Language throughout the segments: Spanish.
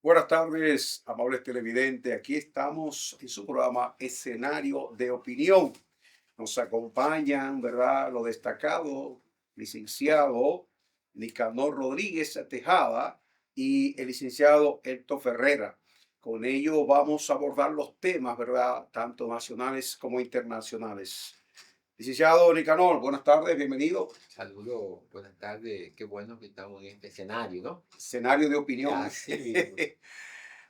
Buenas tardes, amables televidentes. Aquí estamos en su programa Escenario de Opinión. Nos acompañan, ¿verdad?, lo destacado, licenciado Nicanor Rodríguez Tejada y el licenciado Héctor Ferrera. Con ello vamos a abordar los temas, ¿verdad?, tanto nacionales como internacionales. Licenciado Nicanor, buenas tardes, bienvenido. Saludos, buenas tardes. Qué bueno que estamos en este escenario, ¿no? Escenario de opinión. Así mismo.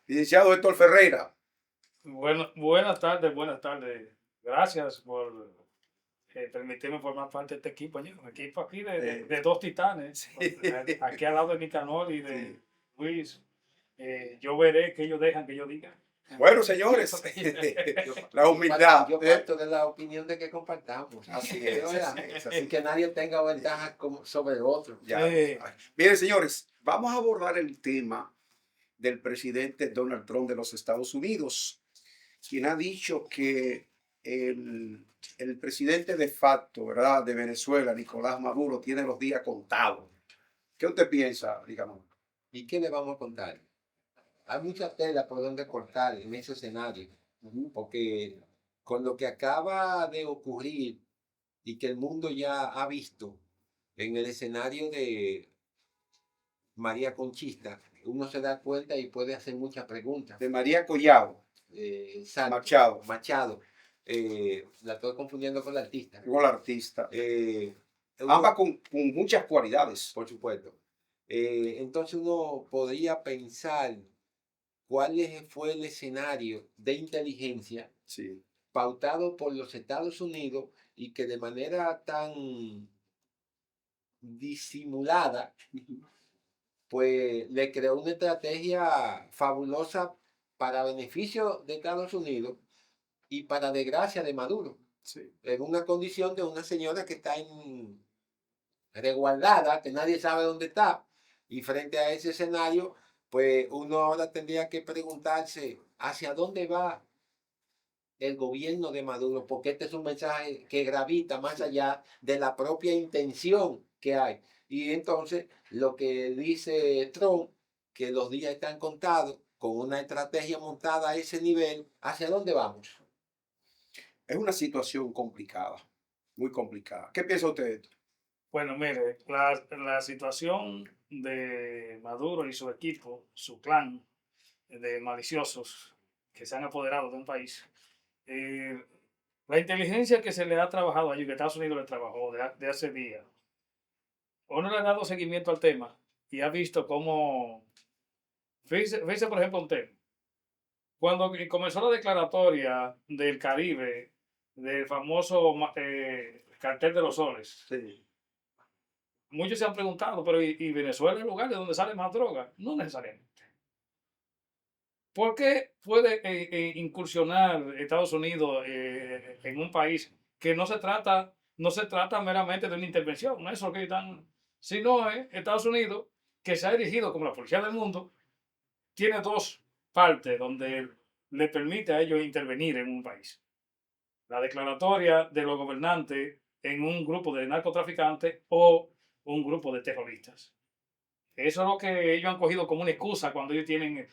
Licenciado Héctor Ferrera. Bueno, buenas tardes, buenas tardes. Gracias por permitirme formar parte de este equipo. Un equipo aquí de dos titanes. Sí. Aquí al lado de Nicanor y de Sí. Luis. Yo veré que ellos dejan que yo diga. Bueno, señores, la humildad. Yo parto de la opinión de que compartamos. Así ¿verdad? es, así Y que nadie tenga ventaja sobre otro. Ya. Sí. Miren, señores, vamos a abordar el tema del presidente Donald Trump de los Estados Unidos, quien ha dicho que el presidente de facto, ¿verdad?, de Venezuela, Nicolás Maduro, tiene los días contados. ¿Qué usted piensa, díganos? ¿Y qué le vamos a contar? Hay mucha tela por donde cortar en ese escenario, porque con lo que acaba de ocurrir y que el mundo ya ha visto en el escenario de María Conchista, uno se da cuenta y puede hacer muchas preguntas. De María Collado Exacto, Machado, Machado. La estoy confundiendo con la artista. con el artista. Uno- Ambas con muchas cualidades. por supuesto. Entonces uno podría pensar cuál fue el escenario de inteligencia Sí. pautado por los Estados Unidos y que de manera tan disimulada pues le creó una estrategia fabulosa para beneficio de Estados Unidos y para desgracia de Maduro, Sí. en una condición de una señora que está resguardada, que nadie sabe dónde está, y frente a ese escenario, pues uno ahora tendría que preguntarse hacia dónde va el gobierno de Maduro, porque este es un mensaje que gravita más allá de la propia intención que hay. Y entonces lo que dice Trump, que los días están contados, con una estrategia montada a ese nivel, ¿hacia dónde vamos? Es una situación complicada, muy complicada. ¿Qué piensa usted? Bueno, mire, la situación de Maduro y su equipo, su clan de maliciosos que se han apoderado de un país. La inteligencia que se le ha trabajado allí, que Estados Unidos le trabajó de hace días, uno le ha dado seguimiento al tema y ha visto cómo, fíjese por ejemplo un tema, cuando comenzó la declaratoria del Caribe, del famoso cartel de los soles, Sí. muchos se han preguntado, pero ¿y Venezuela es el lugar de donde sale más droga? No necesariamente. ¿Por qué puede incursionar Estados Unidos en un país que no se trata meramente de una intervención? No es eso que están, sino Estados Unidos, que se ha erigido como la policía del mundo, tiene dos partes donde le permite a ellos intervenir en un país. La declaratoria de los gobernantes en un grupo de narcotraficantes o un grupo de terroristas. Eso es lo que ellos han cogido como una excusa cuando ellos tienen,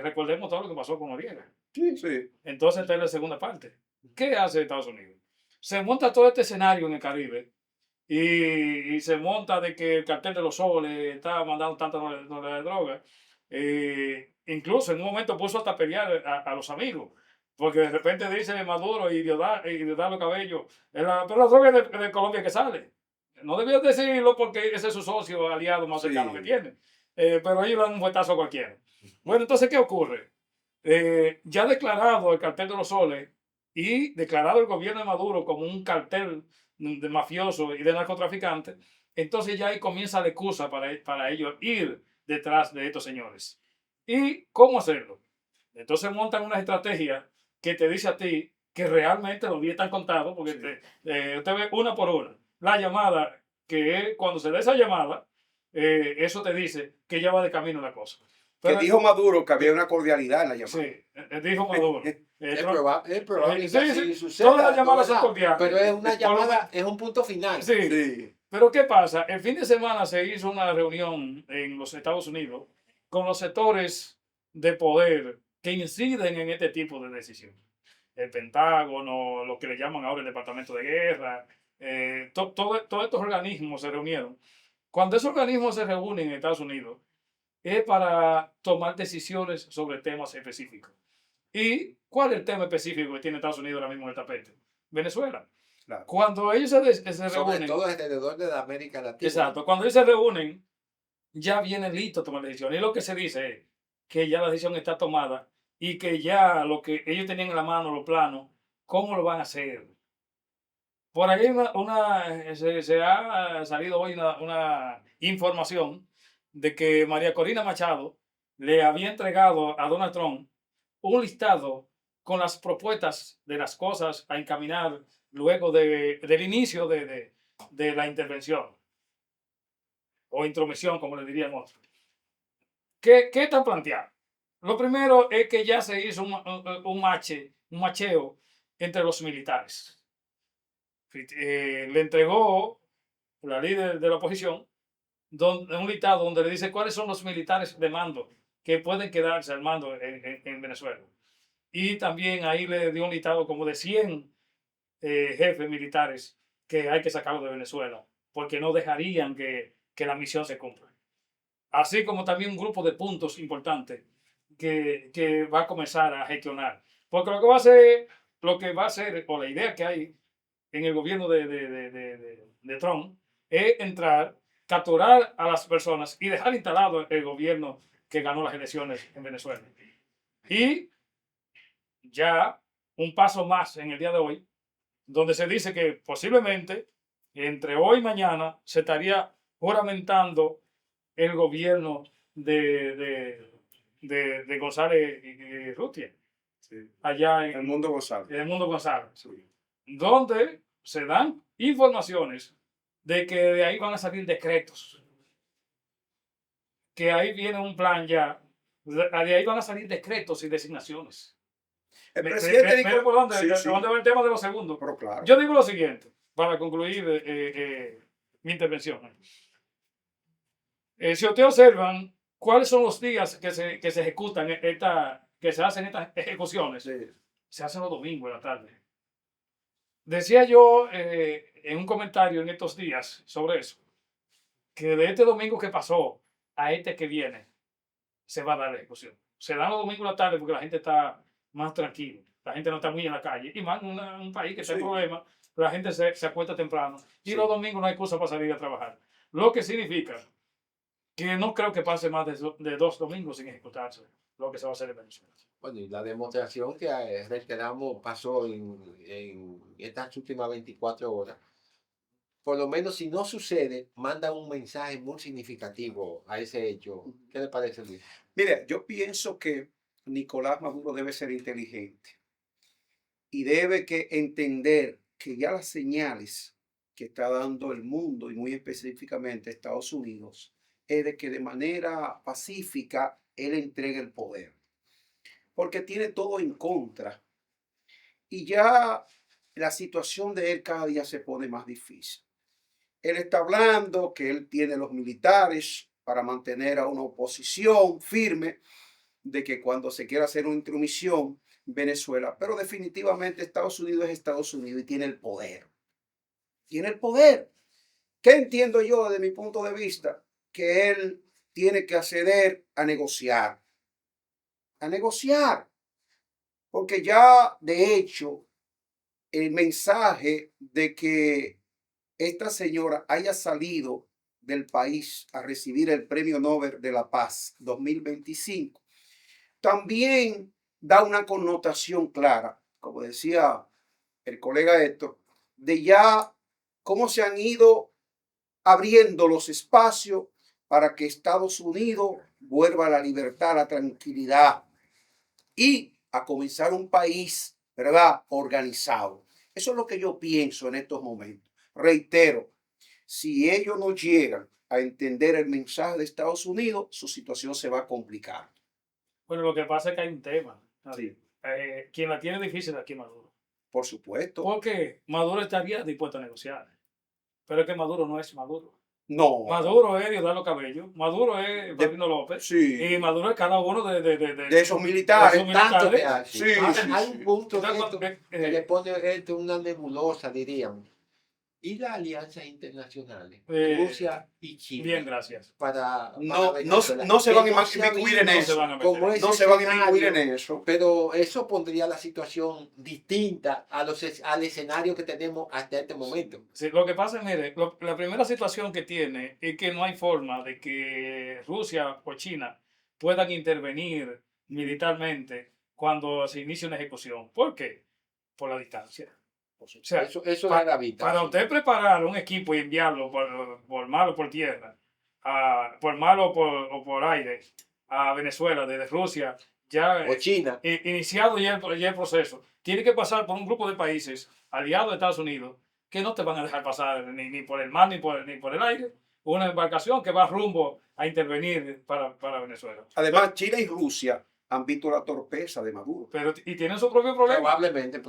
recordemos todo lo que pasó con Noriega. Sí, sí. Entonces, esta es la segunda parte. ¿Qué hace Estados Unidos? Se monta todo este escenario en el Caribe y se monta de que el cartel de los soles está mandando tanta de droga. Incluso en un momento puso hasta pelear a los amigos, porque de repente dice Maduro y Diosdado Cabello, pero la droga es de Colombia que sale. No debía decirlo porque ese es su socio aliado más cercano que Sí. tiene. Pero ellos le dan un fuetazo a cualquiera. Bueno, entonces, ¿qué ocurre? Ya declarado el cartel de los soles y declarado el gobierno de Maduro como un cartel de mafioso y de narcotraficantes, entonces ya ahí comienza la excusa para ellos ir detrás de estos señores. ¿Y cómo hacerlo? Entonces montan una estrategia que te dice a ti que realmente los días están contados, porque Sí. usted ve una por una. La llamada, que es cuando se da esa llamada, eso te dice que ya va de camino la cosa. Que Pero, dijo Maduro que había una cordialidad en la llamada. sí, dijo Maduro. Es probable que Sí, así sí, suceda, todas las llamadas son ¿verdad? cordiales. Pero es una Por lo llamada, es un punto final. Sí, Sí. pero ¿qué pasa? El fin de semana se hizo una reunión en los Estados Unidos con los sectores de poder que inciden en este tipo de decisiones. El Pentágono, lo que le llaman ahora el Departamento de Guerra, todos estos organismos se reunieron. Cuando esos organismos se reúnen en Estados Unidos, es para tomar decisiones sobre temas específicos. ¿Y cuál es el tema específico que tiene Estados Unidos ahora mismo en el tapete? Venezuela. Claro. Cuando ellos se Sobre reúnen, todo alrededor de la América Latina. exacto, cuando ellos se reúnen, ya viene listo a tomar decisiones. Y lo que se dice es que ya la decisión está tomada y que ya lo que ellos tenían en la mano, los planos, ¿cómo lo van a hacer? Por ahí se ha salido hoy una información de que María Corina Machado le había entregado a Donald Trump un listado con las propuestas de las cosas a encaminar luego del inicio de la intervención o intromisión, como le diríamos. ¿Qué están planteando? Lo primero es que ya se hizo un macheo entre los militares. Le entregó la líder de la oposición un listado donde le dice cuáles son los militares de mando que pueden quedarse al mando en Venezuela. Y también ahí le dio un listado como de 100 jefes militares que hay que sacarlos de Venezuela porque no dejarían que la misión se cumpla. Así como también un grupo de puntos importantes que va a comenzar a gestionar. Porque lo que va a ser, o la idea que hay en el gobierno de Trump, es entrar, capturar a las personas y dejar instalado el gobierno que ganó las elecciones en Venezuela. Y ya un paso más en el día de hoy, donde se dice que posiblemente entre hoy y mañana se estaría juramentando el gobierno de González y Rutia, Sí. allá El mundo González. en el mundo González, Sí. donde se dan informaciones de que de ahí van a salir decretos, que ahí viene un plan ya, de ahí van a salir decretos y designaciones. El presidente Mira por dónde, Sí, sí. dónde va el tema de los segundos. Pero claro. Yo digo lo siguiente, para concluir mi intervención. Si ustedes observan cuáles son los días que se ejecutan, que se hacen estas ejecuciones, Sí. se hacen los domingos en la tarde. Decía yo en un comentario en estos días sobre eso, que de este domingo que pasó a este que viene, se va a dar la ejecución. Se dan los domingos en la tarde porque la gente está más tranquila, la gente no está muy en la calle, y más en un país que está en Sí. problemas, la gente se acuesta temprano, y Sí. los domingos no hay excusa para salir a trabajar. Lo que significa que no creo que pase más de 2 domingos sin ejecutarse lo que se va a hacer en Venezuela. Bueno, y la demostración que reiteramos pasó en estas últimas 24 horas, por lo menos si no sucede, manda un mensaje muy significativo a ese hecho. ¿Qué le parece, Luis? Mire, yo pienso que Nicolás Maduro debe ser inteligente y debe que entender que ya las señales que está dando el mundo y muy específicamente Estados Unidos es de que de manera pacífica él entregue el poder, porque tiene todo en contra y ya la situación de él cada día se pone más difícil. Él está hablando que él tiene los militares para mantener a una oposición firme, de que cuando se quiera hacer una intromisión Venezuela, pero definitivamente Estados Unidos es Estados Unidos y tiene el poder. Tiene el poder. ¿Qué entiendo yo desde mi punto de vista? Que él tiene que acceder a negociar. A negociar. Porque ya de hecho el mensaje de que esta señora haya salido del país a recibir el Premio Nobel de la Paz 2025 también da una connotación clara, como decía el colega Héctor, de ya cómo se han ido abriendo los espacios para que Estados Unidos vuelva a la libertad, a la tranquilidad y a comenzar un país, ¿verdad?, organizado. Eso es lo que yo pienso en estos momentos. Reitero, si ellos no llegan a entender el mensaje de Estados Unidos, su situación se va a complicar. Bueno, lo que pasa es que hay un tema. Sí. Quien la tiene difícil es aquí Maduro. Por supuesto. Porque Maduro estaría dispuesto a negociar. Pero es que Maduro no es Maduro. No. Maduro es Diosdado Cabello, Maduro es Paulino López, Sí. y Maduro es cada uno De esos militares. de esos Tanto militares. que hace. Sí, Ahora, sí, hay sí. un punto de Entonces, esto que le pone esto una nebulosa, diríamos. Y las alianzas internacionales, Rusia y China, Bien, gracias. para No Venezuela, se que van a no se ha inmiscuir en visto No se eso. van a meter. como ese No se van a inmiscuir en escenario, eso. pero eso pondría la situación distinta al escenario que tenemos hasta este momento. Sí, lo que pasa es, mire, la primera situación que tiene es que no hay forma de que Rusia o China puedan intervenir militarmente cuando se inicie una ejecución. ¿Por qué? Por la distancia. O sea, Eso pa- da la vista. para sí. usted preparar un equipo y enviarlo por mar o por tierra, por mar o por aire, a Venezuela desde Rusia, ya O China. iniciado ya el proceso, tiene que pasar por un grupo de países aliados de Estados Unidos que no te van a dejar pasar ni por el mar ni por el aire, una embarcación que va rumbo a intervenir para Venezuela. Además, China y Rusia han visto la torpeza de Maduro. Pero, y tienen su propio problema. Probablemente.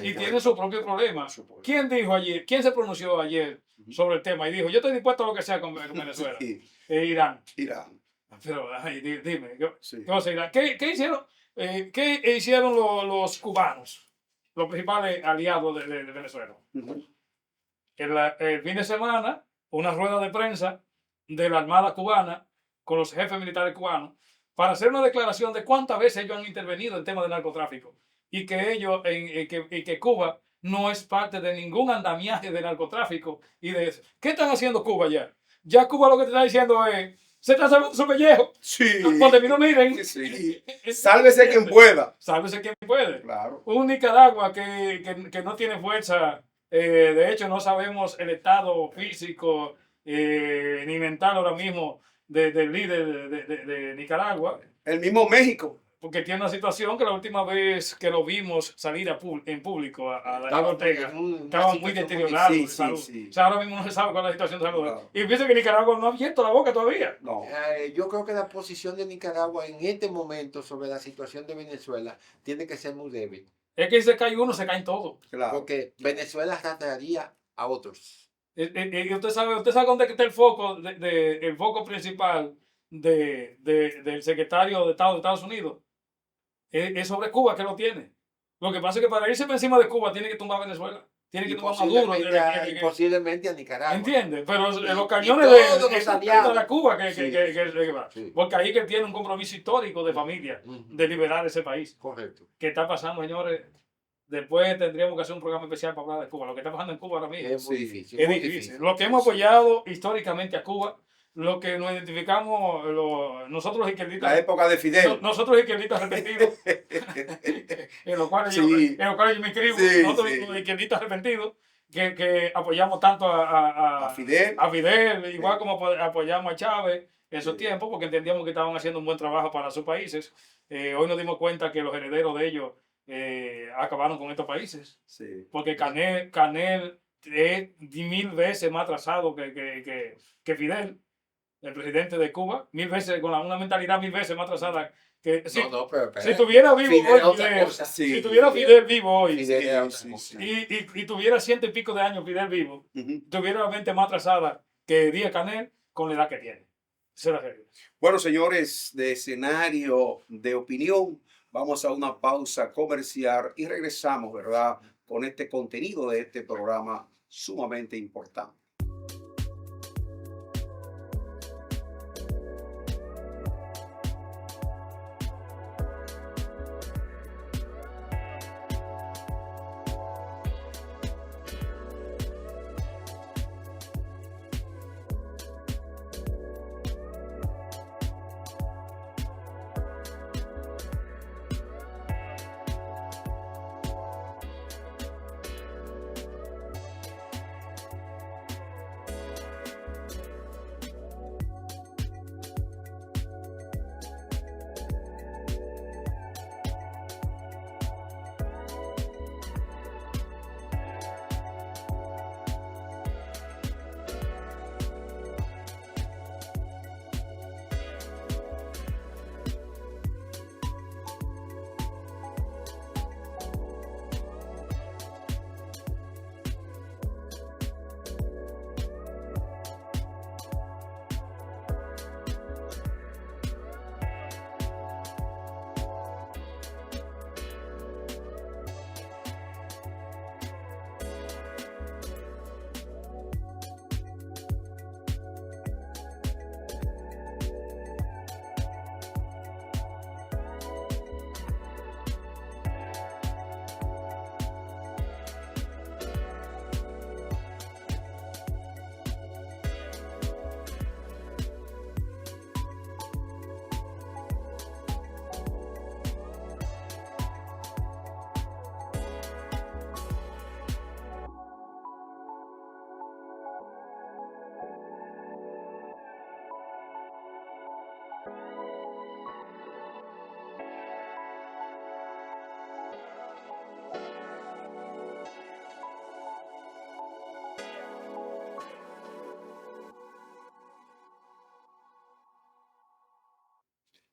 Y tienen su propio problema. Por supuesto. ¿Quién dijo ayer, quién se pronunció ayer sobre el tema y dijo, yo estoy dispuesto a lo que sea con Venezuela? Sí, Irán. Irán. Pero ay, dime, ¿qué Sí. cosa Irán? ¿Qué hicieron, qué hicieron los cubanos, los principales aliados de Venezuela? Ujú. El fin de semana, una rueda de prensa de la Armada cubana con los jefes militares cubanos para hacer una declaración de cuántas veces ellos han intervenido en temas de narcotráfico y que ellos, y que Cuba no es parte de ningún andamiaje de narcotráfico y de eso. ¿Qué están haciendo Cuba ya? Ya Cuba lo que te está diciendo es, se está salvando su pellejo. Sí. Porque no miren. Sí. Sálvese quien pueda. Sálvese quien puede. Claro. Un Nicaragua que no tiene fuerza, de hecho no sabemos el estado físico ni mental ahora mismo del líder de Nicaragua, El mismo México. porque tiene una situación que la última vez que lo vimos salir en público a Daniel Estaba Ortega, en una estaba muy situación deteriorado Sí, de sí, salud. sí. O sea, ahora mismo no se sabe cuál es la situación de salud. Claro. Y piensa que Nicaragua no ha abierto la boca todavía. No. Yo creo que la posición de Nicaragua en este momento sobre la situación de Venezuela tiene que ser muy débil, Es que si se cae uno, se caen todos. Claro. porque Venezuela arrastraría a otros. Y usted sabe dónde está el foco, el foco principal del secretario de Estado de Estados Unidos. Es sobre Cuba que lo tiene. Lo que pasa es que para irse por encima de Cuba tiene que tumbar Venezuela. Tiene que tumbar Maduro. Y posiblemente a Nicaragua. ¿Entiendes? Pero Y los cañones todos los de aliados. la Cuba que Sí. va. Sí. Porque ahí que tiene un compromiso histórico de familia Ujú. de liberar ese país. Correcto. ¿Qué está pasando, señores? Después tendríamos que hacer un programa especial para hablar de Cuba. Lo que está pasando en Cuba ahora mismo Es muy Sí. difícil. es muy difícil. Lo que hemos apoyado históricamente a Cuba, lo que nos identificamos, nosotros los La izquierdistas, época de Fidel. nosotros los izquierdistas arrepentidos, en los cuales Sí. yo me inscribo, Sí, nosotros sí. los izquierdistas arrepentidos, que apoyamos tanto A Fidel. a Fidel, igual Sí. como apoyamos a Chávez en esos Sí. tiempos, porque entendíamos que estaban haciendo un buen trabajo para sus países. Hoy nos dimos cuenta que los herederos de ellos acabaron con estos países. Sí. Porque Canel es 1000 veces más atrasado que Fidel, el presidente de Cuba, 1000 veces, con una mentalidad 1000 veces más atrasada que si, No, pero si estuviera vivo Fidel hoy, es otra Fidel, cosa. Sí. si tuviera Fidel vivo hoy Fidel era otra Sí, cosa. sí. y tuviera 100 y pico de años Fidel vivo, Ujú. tuviera la mente más atrasada que Díaz Canel con la edad que tiene. Esa es la realidad. Bueno, señores, de escenario de opinión, vamos a una pausa comercial y regresamos, ¿verdad? Con este contenido de este programa sumamente importante.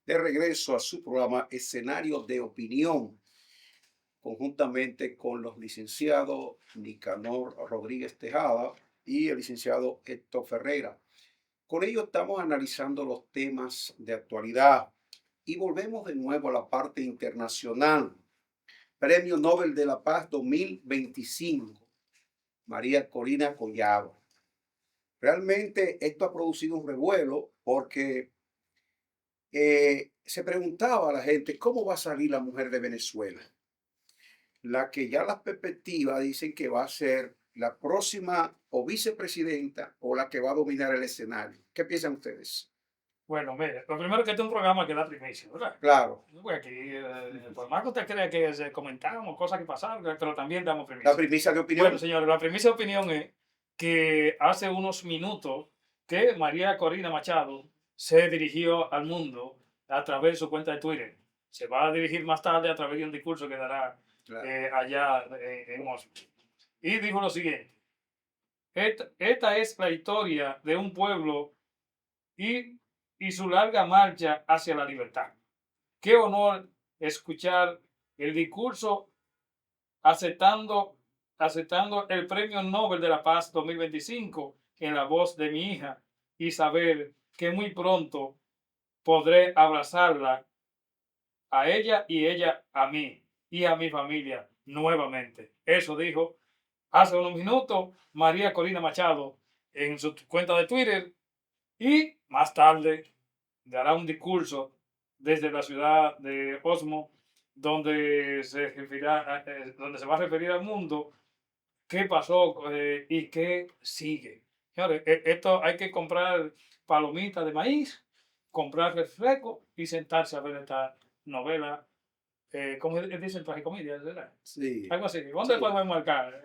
De regreso a su programa Escenario de Opinión, conjuntamente con los licenciados Nicanor Rodríguez Tejada y el licenciado Héctor Ferreira. Con ello estamos analizando los temas de actualidad y volvemos de nuevo a la parte internacional. Premio Nobel de la Paz 2025, María Corina Collado. Realmente esto ha producido un revuelo porque se preguntaba a la gente cómo va a salir la mujer de Venezuela, la que ya las perspectivas dicen que va a ser la próxima o vicepresidenta o la que va a dominar el escenario. ¿Qué piensan ustedes? Bueno, mire, lo primero que este es un programa que da primicia, ¿verdad? Claro, Porque aquí, por más que usted crea que comentamos cosas que pasaron, pero también damos la primicia. primicia de opinión. Bueno, señores, la primicia de opinión es que hace unos minutos que María Corina Machado se dirigió al mundo a través de su cuenta de Twitter. Se va a dirigir más tarde a través de un discurso que dará Claro. allá en Oslo. Y dijo lo siguiente: esta es la historia de un pueblo y su larga marcha hacia la libertad. Qué honor escuchar el discurso aceptando el Premio Nobel de la Paz 2025 en la voz de mi hija y saber que muy pronto podré abrazarla a ella y ella a mí y a mi familia nuevamente. Eso dijo hace unos minutos María Corina Machado en su cuenta de Twitter, y más tarde dará un discurso desde la ciudad de Oslo donde donde se va a referir al mundo qué pasó y qué sigue. Señores, esto hay que comprar palomitas de maíz, comprar refresco y sentarse a ver esta novela. ¿Cómo dicen? Tragicomedia, ¿verdad? Sí. Algo así. ¿Dónde Sí. podemos marcar?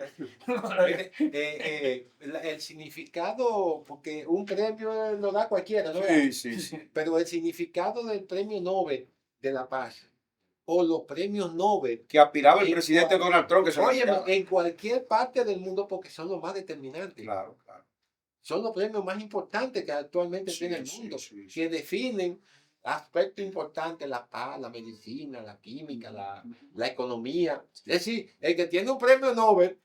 Mire, el significado, porque un premio lo da cualquiera, ¿no? Sí. Pero el significado del premio Nobel de la Paz o los premios Nobel, Que aspiraba el En presidente cual- Donald Trump que se lo oye, aspiraba. en cualquier parte del mundo, porque son los más determinantes. Claro. Son los premios más importantes que actualmente Sí, tiene el sí, mundo, sí. que definen aspectos importantes: la paz, la medicina, la química, la economía. Es decir, el que tiene un premio Nobel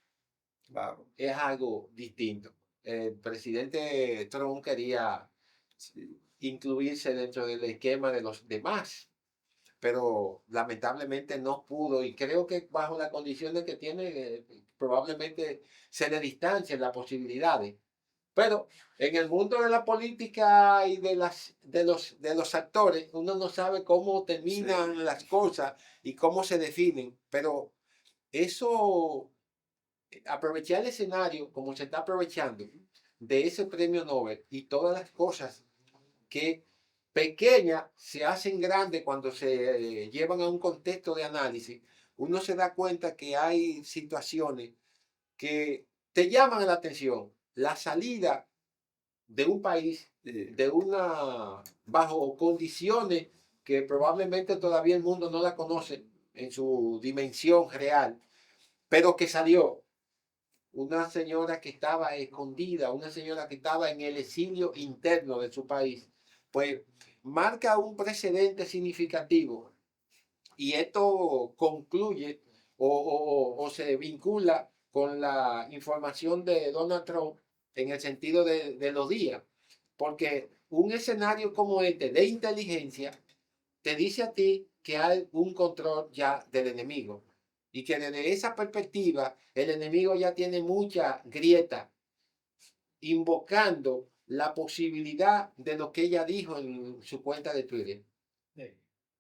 Claro. es algo distinto. El presidente Trump quería incluirse dentro del esquema de los demás, pero lamentablemente no pudo, y creo que bajo las condiciones que tiene, probablemente se le distancien las posibilidades. Pero en el mundo de la política y de los actores, uno no sabe cómo terminan las cosas y cómo se definen, pero eso, aprovechar el escenario como se está aprovechando de ese premio Nobel y todas las cosas que pequeñas se hacen grandes cuando se llevan a un contexto de análisis, uno se da cuenta que hay situaciones que te llaman la atención. La salida de un país, bajo condiciones que probablemente todavía el mundo no la conoce en su dimensión real, pero que salió. Una señora que estaba escondida, una señora que estaba en el exilio interno de su país, pues marca un precedente significativo. Y esto concluye o se vincula con la información de Donald Trump en el sentido de los días. Porque un escenario como este de inteligencia te dice a ti que hay un control ya del enemigo. Y que desde esa perspectiva el enemigo ya tiene mucha grieta, invocando la posibilidad de lo que ella dijo en su cuenta de Twitter. Sí.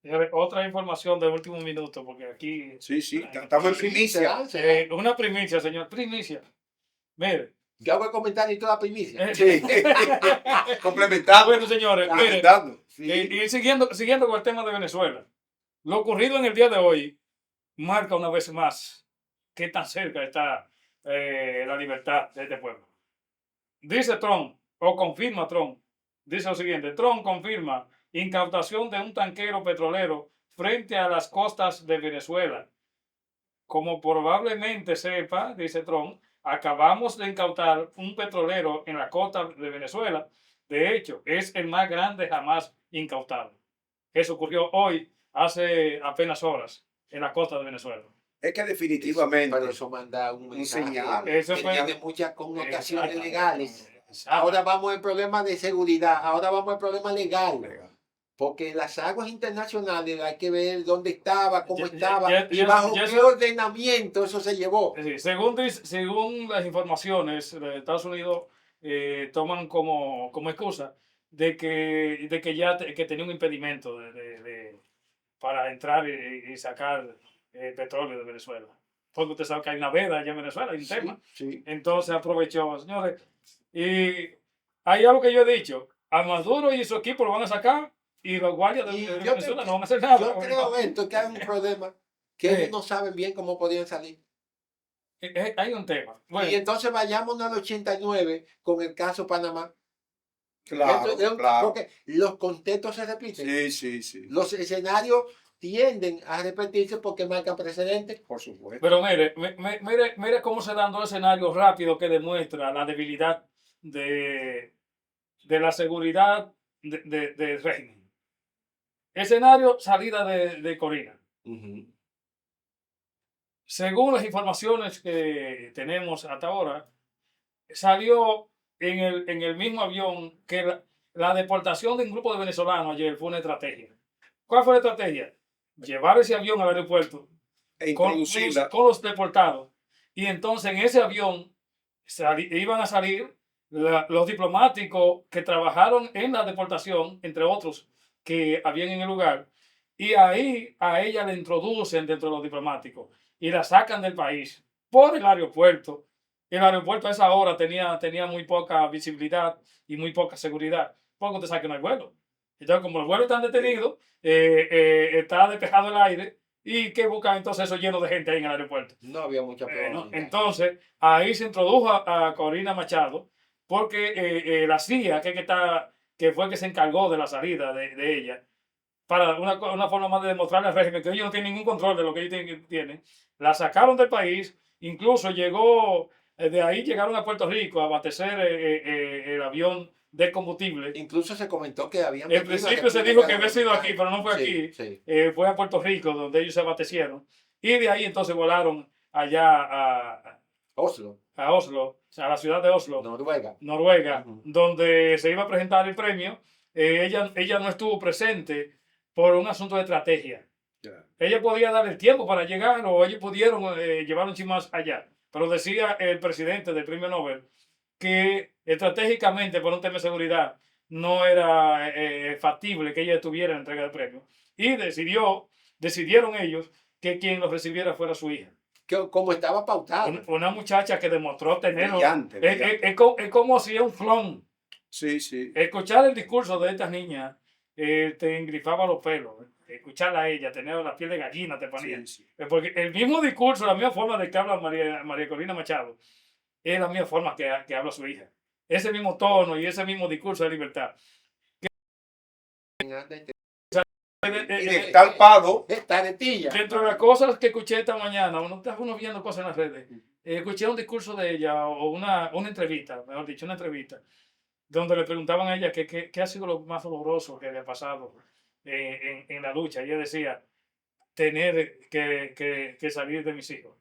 Señores, otra información de último minuto, porque aquí Sí, estamos en Sí, primicia. una primicia, señor, primicia. Mire. Yo hago el comentario y toda primicia. Sí. Complementando. Bueno, señores, mire, Complementando. y siguiendo con el tema de Venezuela, lo ocurrido en el día de hoy marca una vez más qué tan cerca está la libertad de este pueblo. Dice Trump, o confirma Trump, dice lo siguiente: Trump confirma incautación de un tanquero petrolero frente a las costas de Venezuela. Como probablemente sepa, dice Trump, acabamos de incautar un petrolero en la costa de Venezuela. De hecho, es el más grande jamás incautado. Eso ocurrió hoy, hace apenas horas, en la costa de Venezuela. Es que definitivamente Pero eso manda un mensaje señal. Eso que fue- tiene muchas connotaciones Exacto. legales. Exacto. Ahora vamos al problema de seguridad, ahora vamos al problema legal. Porque en las aguas internacionales hay que ver dónde estaba, cómo estaba y bajo qué ordenamiento eso se llevó. Sí, según las informaciones de Estados Unidos, toman como excusa de que que tenía un impedimento para entrar y sacar petróleo de Venezuela. Porque usted sabe que hay una veda allá en Venezuela, hay un tema. Sí. Entonces aprovechó, señores. Y hay algo que yo he dicho, a Maduro y su equipo lo van a sacar y los guardias de Y yo Venezuela no van a hacer nada. Yo creo esto, que hay un problema, que Sí. ellos no saben bien cómo podían salir. Hay un tema. Bueno, Y entonces vayámonos al 89 con el caso Panamá. Claro, claro. Porque los contextos se repiten. Sí. Los escenarios tienden a repetirse porque marcan precedentes. Por supuesto. pero mire cómo se dan dos escenarios rápidos que demuestra la debilidad de la seguridad del régimen. Escenario, salida de Corina. Según las informaciones que tenemos hasta ahora, salió en el mismo avión que la deportación de un grupo de venezolanos ayer fue una estrategia. ¿Cuál fue la estrategia? Llevar ese avión al aeropuerto E con introducirla. con los deportados. Y entonces en ese avión iban a salir los diplomáticos que trabajaron en la deportación, entre otros que habían en el lugar. Y ahí a ella le introducen dentro de los diplomáticos y la sacan del país por el aeropuerto. El aeropuerto a esa hora tenía muy poca visibilidad y muy poca seguridad, porque usted sabe que no hay vuelo. Entonces, como los vuelos están detenidos, está despejado el aire, ¿y qué buscan entonces eso lleno de gente ahí en el aeropuerto? No había mucha ¿No? probabilidad. Entonces, ahí se introdujo a Corina Machado, porque la CIA, que fue que se encargó de la salida de ella, para una forma más de demostrarle al régimen que ellos no tienen ningún control de lo que ellos tienen, la sacaron del país, incluso de ahí llegaron a Puerto Rico a abastecer el avión de combustible. Incluso se comentó que habían... En principio se dijo que había sido aquí, pero no fue aquí. Sí. Fue a Puerto Rico, donde ellos se abastecieron. Y de ahí entonces volaron allá Oslo, a Oslo, a la ciudad de Oslo, Noruega. Ujú. donde se iba a presentar el premio. Ella no estuvo presente por un asunto de estrategia. Ya. Ella podía dar el tiempo para llegar o ellos pudieron llevar un chin más allá. Pero decía el presidente del premio Nobel que estratégicamente por un tema de seguridad no era factible que ella estuviera en la entrega del premio. Y decidieron ellos que quien lo recibiera fuera su hija. Como estaba pautado. Una muchacha que demostró tener... Brillante. Es como si es un clon. Sí. Escuchar el discurso de estas niñas te engrifaba los pelos. Escucharla a ella, tener la piel de gallina te ponía. Sí. Porque el mismo discurso, la misma forma de que habla María Corina Machado, es la misma forma que habla su hija. Ese mismo tono y ese mismo discurso de libertad. Y de tal pago. Taretilla. Dentro de las cosas que escuché esta mañana, uno viendo cosas en las redes, escuché un discurso de ella o una entrevista, mejor dicho, una entrevista, donde le preguntaban a ella qué ha sido lo más doloroso que le ha pasado en la lucha. Y ella decía, tener que salir de mis hijos.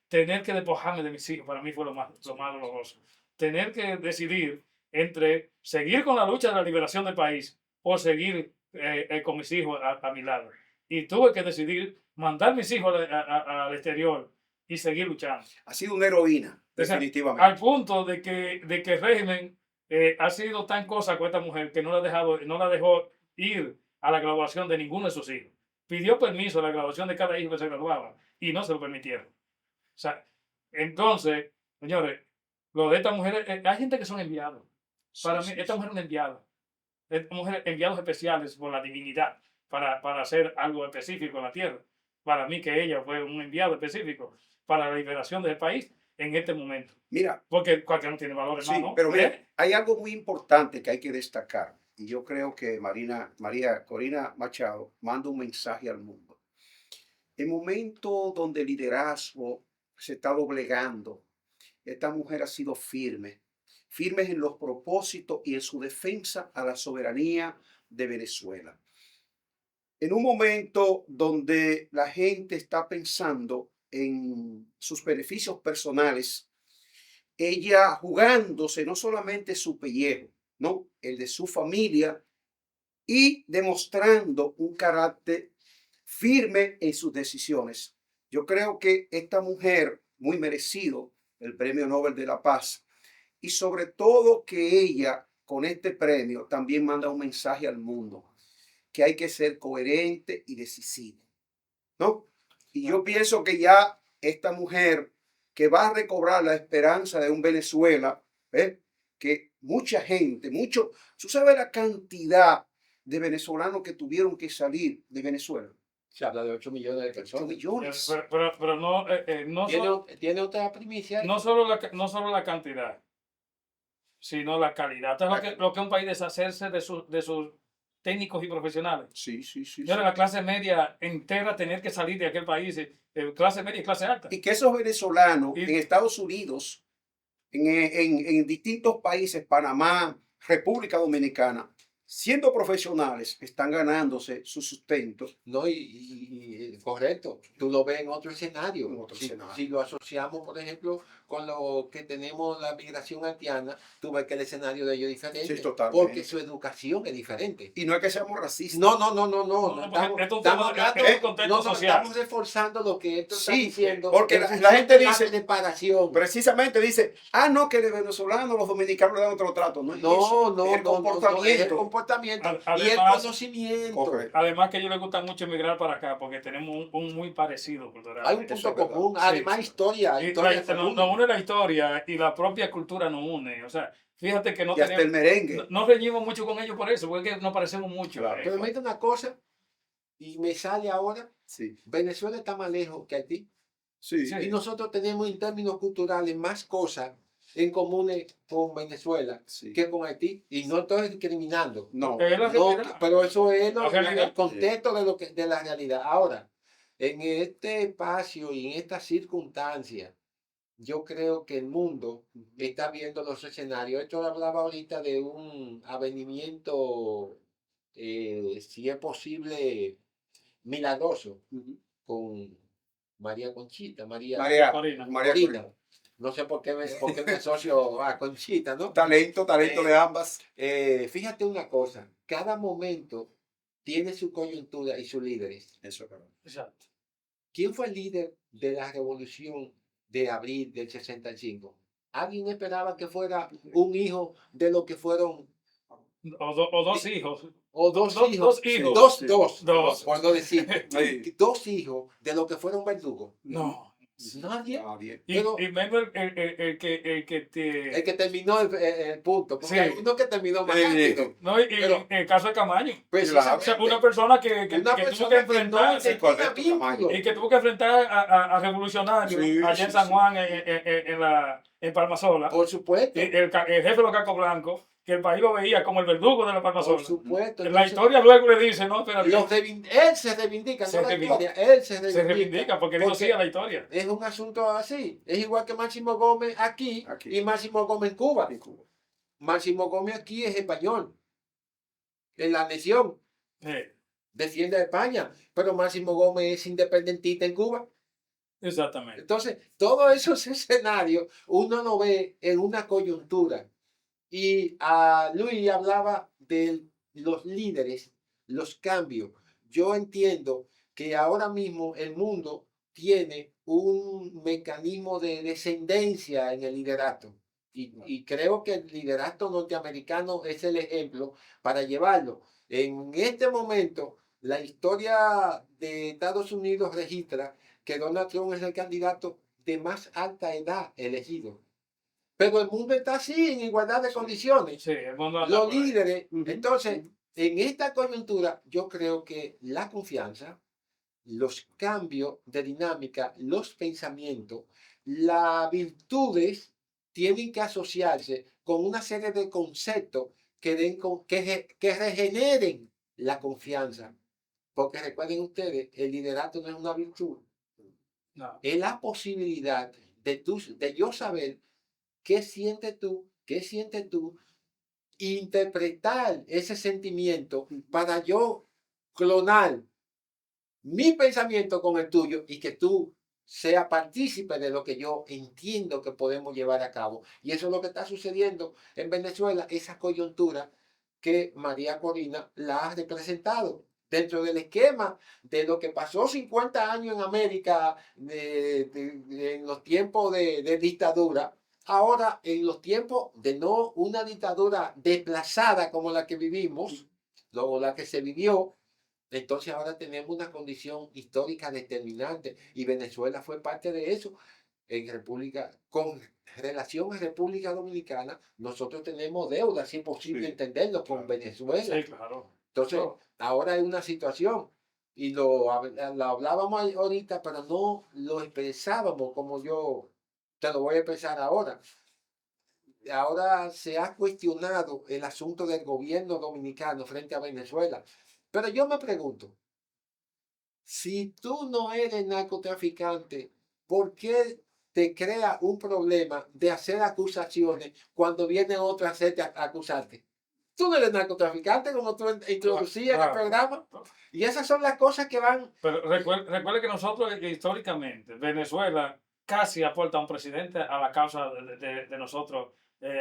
Tener que despojarme de mis hijos, para mí fue lo más doloroso. Tener que decidir entre seguir con la lucha de la liberación del país o seguir con mis hijos a mi lado. Y tuve que decidir mandar mis hijos al exterior y seguir luchando. Ha sido una heroína, O sea, definitivamente. al punto de que el régimen ha sido tan cosa con esta mujer que no la dejó ir a la graduación de ninguno de sus hijos. Pidió permiso a la graduación de cada hijo que se graduaba y no se lo permitieron. O sea, entonces, señores, lo de esta mujer, hay gente que son enviados. Para mí, esta mujer es una enviada. Esta mujer, enviados especiales por la divinidad para hacer algo específico en la tierra. Para mí que ella fue un enviado específico para la liberación del país en este momento. Mira, Porque cualquiera no tiene valor, sí, hermano. pero mira, hay algo muy importante que hay que destacar. Y yo creo que María Corina Machado manda un mensaje al mundo. En momentos donde el liderazgo se está doblegando, esta mujer ha sido firme, firmes en los propósitos y en su defensa a la soberanía de Venezuela. En un momento donde la gente está pensando en sus beneficios personales, ella jugándose no solamente su pellejo, no, el de su familia, y demostrando un carácter firme en sus decisiones. Yo creo que esta mujer, muy merecido el Premio Nobel de la Paz, y sobre todo que ella con este premio también manda un mensaje al mundo, que hay que ser coherente y decisivo, ¿no? Y yo pienso que ya esta mujer que va a recobrar la esperanza de un Venezuela, ¿eh? Que mucha gente, tú sabes la cantidad de venezolanos que tuvieron que salir de Venezuela. Se habla de 8 millones de 8 personas. millones. Pero no, no, ¿Tiene otra primicia? no solo la cantidad, sino la calidad. Esto es lo que un país deshacerse de sus técnicos y profesionales. Sí, sí, sí. Y ahora sí. la clase media entera tener que salir de aquel país, clase media y clase alta. Y que esos venezolanos Y- en Estados Unidos, en distintos países, Panamá, República Dominicana, siendo profesionales, están ganándose su sustento. No, correcto, tú lo ves en otro escenario. En otro si, escenario. si lo asociamos, por ejemplo, con lo que tenemos la migración haitiana, tú ves que el escenario de ellos es diferente. Sí, totalmente. Porque su educación es diferente. Y no es que seamos racistas. No. porque Estamos, esto es un estamos tema- hablando- es un contexto social. estamos reforzando lo que esto está Sí, diciendo. porque en la gente función de dice- la separación. Precisamente dice, no, que los venezolanos, los dominicanos le dan otro trato. No es No, eso, no, es el no, comportamiento. es el comportamiento y el Además- conocimiento. Correcto. Además que a ellos les gusta mucho emigrar para acá porque tenemos un muy parecido cultural. Hay un Eso punto es verdad. común, Sí, además sí. historia. Y historia nos une la historia y la propia cultura nos une. O sea, fíjate que no Y hasta el merengue. no reñimos mucho con ellos por eso, porque nos parecemos mucho. Claro. Pero me dice una cosa, y me sale ahora, Sí, Venezuela está más lejos que Haití. sí. Sí. Y nosotros tenemos en términos culturales más cosas en comunes con Venezuela Sí. que con Haití. Y no estoy discriminando. No, Es la No, realidad. pero eso es La realidad. el contexto de la realidad. Ahora, en este espacio y en estas circunstancias, yo creo que el mundo está viendo los escenarios. Esto hablaba ahorita de un avenimiento, si es posible, milagroso Ujú. con María Conchita, María María Corina. Corina. No sé por qué me asocio a Conchita, ¿no? Talento de ambas. Fíjate una cosa, cada momento tiene su coyuntura y sus líderes. Eso es verdad. Exacto. ¿Quién fue el líder de la revolución de abril del 65? ¿Alguien esperaba que fuera un hijo de lo que fueron, O dos hijos. o dos Dos hijos? hijos. Sí. Dos. Por no decir, Sí. dos hijos de lo que fueron verdugos. No. Nadie. Nadie. Y, Pero- y menos el que te. El que terminó el punto. Porque Sí. hay uno que terminó más Sí. rápido. No, y Pero- el caso de Camaño. Claro. O sea, una persona que Una tuvo que persona que no enfrentarse. tenía correcto, vínculo. Camaño. Y que tuvo que enfrentar a revolucionarios Sí, allá sí, en San sí. Juan, en Palmasola. Por supuesto. El jefe de los Cacos Blancos, que el país lo veía como el verdugo de la Palmasola. Por supuesto. La Entonces, historia luego le dice, no, espérate, él se reivindica, Se no la reivindica. historia. Él se se reivindica porque él conocía la historia. es un asunto así. Es igual que Máximo Gómez aquí, Aquí. y Máximo Gómez en Cuba. En Cuba. Máximo Gómez aquí es español. En la nación defiende a España, pero Máximo Gómez es independentista en Cuba. Exactamente. Entonces, todos esos escenarios uno lo ve en una coyuntura. Y Luis hablaba de los líderes, los cambios. Yo entiendo que ahora mismo el mundo tiene un mecanismo de descendencia en el liderato. Y creo que el liderato norteamericano es el ejemplo para llevarlo. En este momento, la historia de Estados Unidos registra que Donald Trump es el candidato de más alta edad elegido. Pero el mundo está así, en igualdad de condiciones. Sí, el mundo anda Los por ahí. líderes. Ujú. Entonces, en esta coyuntura, yo creo que la confianza, los cambios de dinámica, los pensamientos, las virtudes tienen que asociarse con una serie de conceptos que regeneren la confianza. Porque recuerden ustedes, el liderato no es una virtud, No. es la posibilidad de yo saber qué sientes tú, interpretar ese sentimiento para yo clonar mi pensamiento con el tuyo y que tú seas partícipe de lo que yo entiendo que podemos llevar a cabo. Y eso es lo que está sucediendo en Venezuela, esa coyuntura que María Corina la ha representado dentro del esquema de lo que pasó 50 años en América en los tiempos de dictadura. Ahora, en los tiempos de no una dictadura desplazada como la que vivimos, o la que se vivió, entonces ahora tenemos una condición histórica determinante y Venezuela fue parte de eso. Con relación a República Dominicana, nosotros tenemos deudas, es imposible Sí, entenderlo con claro. Venezuela. Sí, claro. Entonces, Oh, ahora hay una situación y lo hablábamos ahorita, pero no lo expresábamos como yo te lo voy a expresar ahora. Ahora se ha cuestionado el asunto del gobierno dominicano frente a Venezuela. Pero yo me pregunto, si tú no eres narcotraficante, ¿por qué te crea un problema de hacer acusaciones cuando viene otro a hacerte acusarte? Tú no eres narcotraficante, como tú introducías en el programa. Y esas son las cosas que van. Pero recuerde que nosotros históricamente, Venezuela casi aporta a un presidente a la causa de nosotros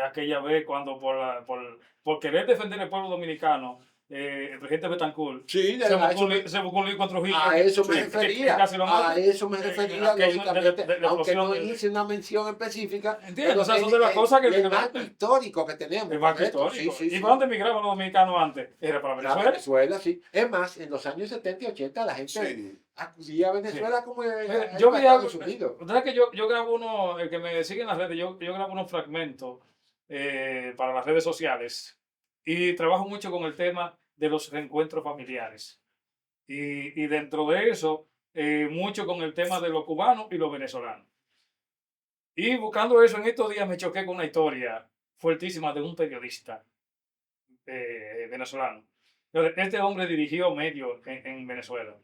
aquella vez cuando por querer defender el pueblo dominicano, el presidente Betancourt Sí, se buscó un lío con Trujillo. a eso me que refería. casi lo mata. A eso me refería, Aquello lógicamente, de aunque no explosión hice una mención específica. ¿Entiendes? O sea, son de las cosas que el marco histórico que tenemos. el marco correcto, histórico. sí, ¿Y sí. para dónde emigraban los dominicanos antes? Era para Claro, Venezuela. Venezuela, sí. Es más, en los años 70 y 80 la gente Sí. acudía a Venezuela como Mira, a yo vi algo, Estados Unidos. ¿sabes que yo grabo uno, el que me sigue en las redes, yo grabo unos fragmentos para las redes sociales y trabajo mucho con el tema de los reencuentros familiares. Y dentro de eso, mucho con el tema de los cubanos y los venezolanos. Y buscando eso en estos días me choqué con una historia fuertísima de un periodista venezolano. Este hombre dirigió medios en Venezuela.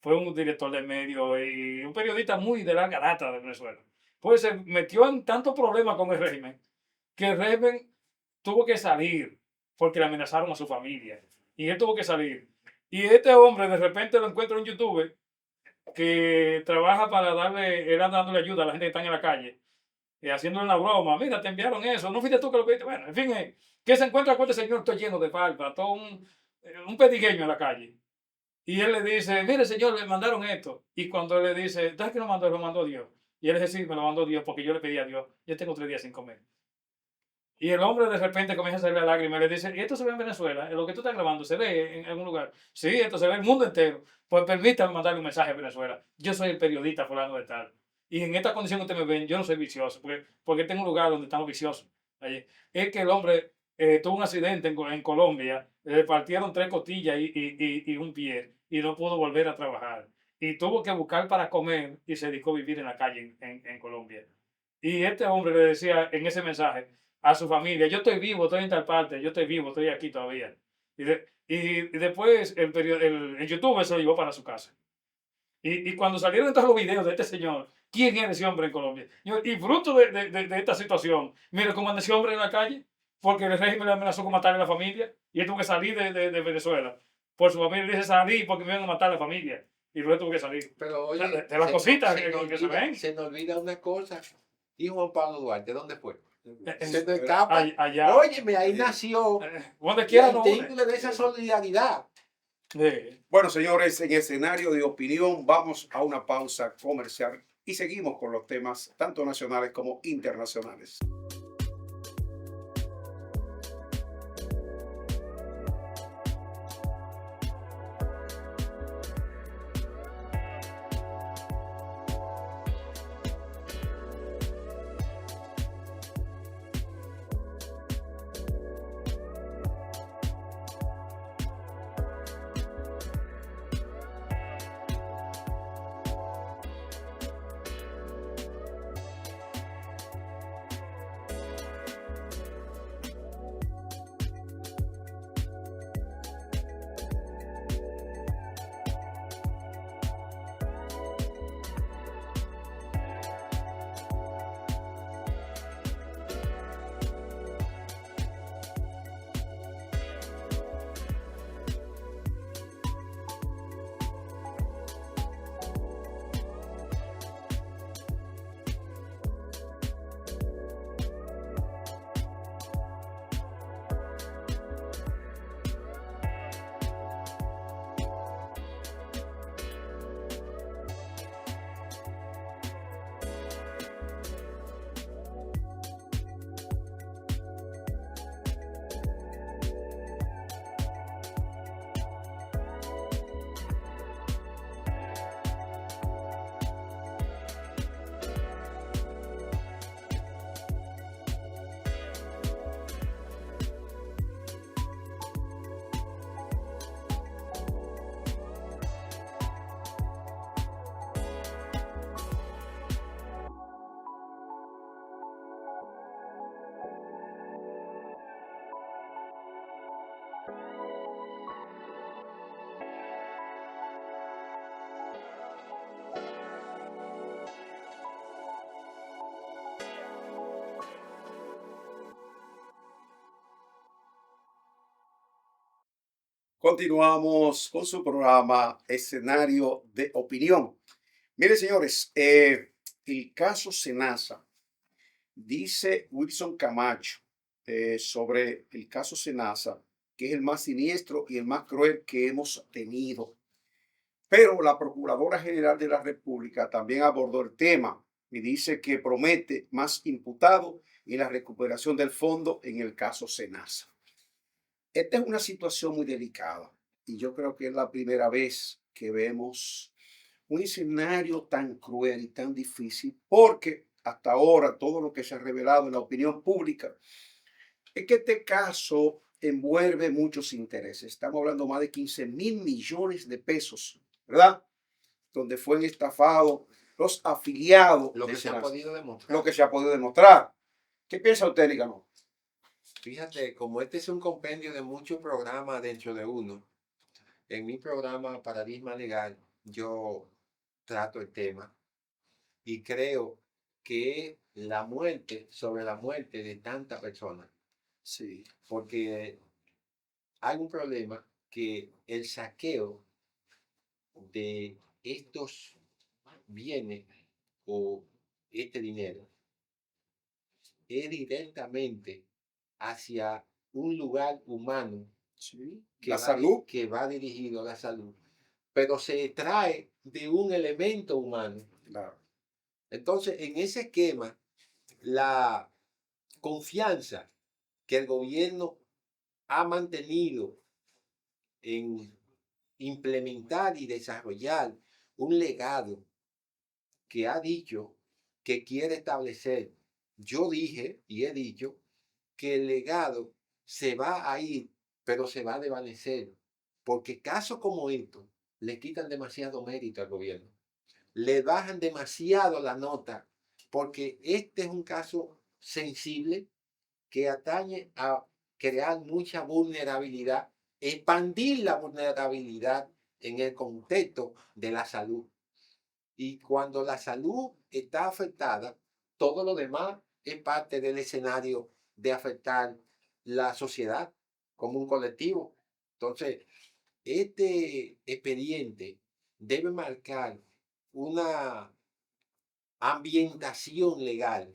Fue un director de medios y un periodista muy de larga data de Venezuela. Pues se metió en tantos problemas con el régimen que el régimen tuvo que salir porque le amenazaron a su familia. Y él tuvo que salir. Y este hombre de repente lo encuentra en YouTube que trabaja para darle, era dándole ayuda a la gente que está en la calle, haciéndole una broma. Mira, te enviaron eso, no fuiste tú que lo pediste. Bueno, en fin, que se encuentra con este señor todo lleno de barba, todo un pedigueño en la calle. Y él le dice, mire señor, le mandaron esto. Y cuando él le dice, ¿sabes que lo mandó? Lo mandó Dios. Y él dice, sí, me lo mandó Dios porque yo le pedí a Dios. Yo tengo 3 días sin comer. Y el hombre de repente comienza a salir la lágrima y le dice, ¿y esto se ve en Venezuela? ¿Lo que tú estás grabando se ve en algún lugar? Sí, esto se ve en el mundo entero. Pues permítame mandarle un mensaje a Venezuela. Yo soy el periodista fulano de tal. Y en esta condición que ustedes me ven, yo no soy vicioso, porque tengo un lugar donde están los viciosos. Allí. Es que el hombre tuvo un accidente en Colombia, le partieron 3 costillas y un pie, y no pudo volver a trabajar. Y tuvo que buscar para comer y se dedicó a vivir en la calle en Colombia. Y este hombre le decía en ese mensaje a su familia, yo estoy vivo, estoy en tal parte, yo estoy vivo, estoy aquí todavía. Y después el youtuber se lo llevó para su casa. Y cuando salieron todos los videos de este señor, ¿quién era ese hombre en Colombia? Y fruto de esta situación, mire cómo anda ese hombre en la calle, porque el régimen le amenazó con matarle a la familia, y él tuvo que salir de Venezuela. Por su familia le dice salir porque me iban a matar a la familia, y luego tuvo que salir. Pero oye, De las cositas que se ven. se nos olvida una cosa. ¿Y Juan Pablo Duarte dónde fue? Se nos Eh, escapa. Allá. Óyeme, ahí nació Donde quiera el no une. vínculo de esa solidaridad. Bueno, señores, en escenario de opinión vamos a una pausa comercial y seguimos con los temas tanto nacionales como internacionales. Continuamos con su programa Escenario de Opinión. Mire, señores, el caso Senasa, dice Wilson Camacho sobre el caso Senasa, que es el más siniestro y el más cruel que hemos tenido. Pero la Procuradora General de la República también abordó el tema y dice que promete más imputados y la recuperación del fondo en el caso Senasa. Esta es una situación muy delicada y yo creo que es la primera vez que vemos un escenario tan cruel y tan difícil porque hasta ahora todo lo que se ha revelado en la opinión pública es que este caso envuelve muchos intereses. Estamos hablando de más de 15.000 millones de pesos, ¿verdad? Donde fueron estafados los afiliados Lo de que se ha Senasa. podido demostrar. Lo que se ha podido demostrar. ¿Qué piensa usted, Nicanor? Fíjate, como este es un compendio de muchos programas dentro de uno, en mi programa Paradigma Legal yo trato el tema y creo que la muerte, sobre la muerte de tantas personas, Sí, porque hay un problema que el saqueo de estos bienes o este dinero es directamente hacia un lugar humano sí. que La va, salud. que va dirigido a la salud, pero se extrae de un elemento humano. Claro. Entonces, en ese esquema, la confianza que el gobierno ha mantenido en implementar y desarrollar un legado que ha dicho que quiere establecer. Yo dije y he dicho que el legado se va a ir, pero se va a desvanecer, porque casos como estos le quitan demasiado mérito al gobierno, le bajan demasiado la nota, porque este es un caso sensible que atañe a crear mucha vulnerabilidad, expandir la vulnerabilidad en el contexto de la salud. Y cuando la salud está afectada, todo lo demás es parte del escenario de afectar la sociedad como un colectivo. Entonces, este expediente debe marcar una ambientación legal,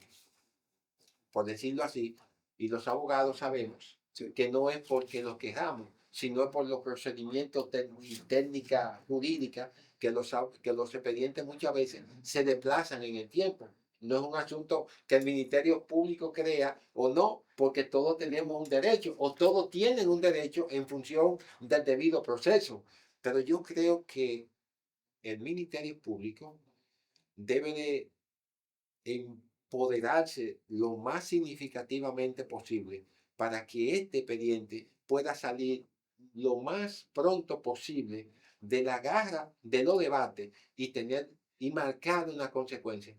por decirlo así, y los abogados sabemos que no es porque nos quejamos, sino por los procedimientos y técnicas jurídicas que los expedientes muchas veces se desplazan en el tiempo. No es un asunto que el Ministerio Público crea o no, porque todos tenemos un derecho o todos tienen un derecho en función del debido proceso. Pero yo creo que el Ministerio Público debe de empoderarse lo más significativamente posible para que este expediente pueda salir lo más pronto posible de la garra de los debates y tener y marcar una consecuencia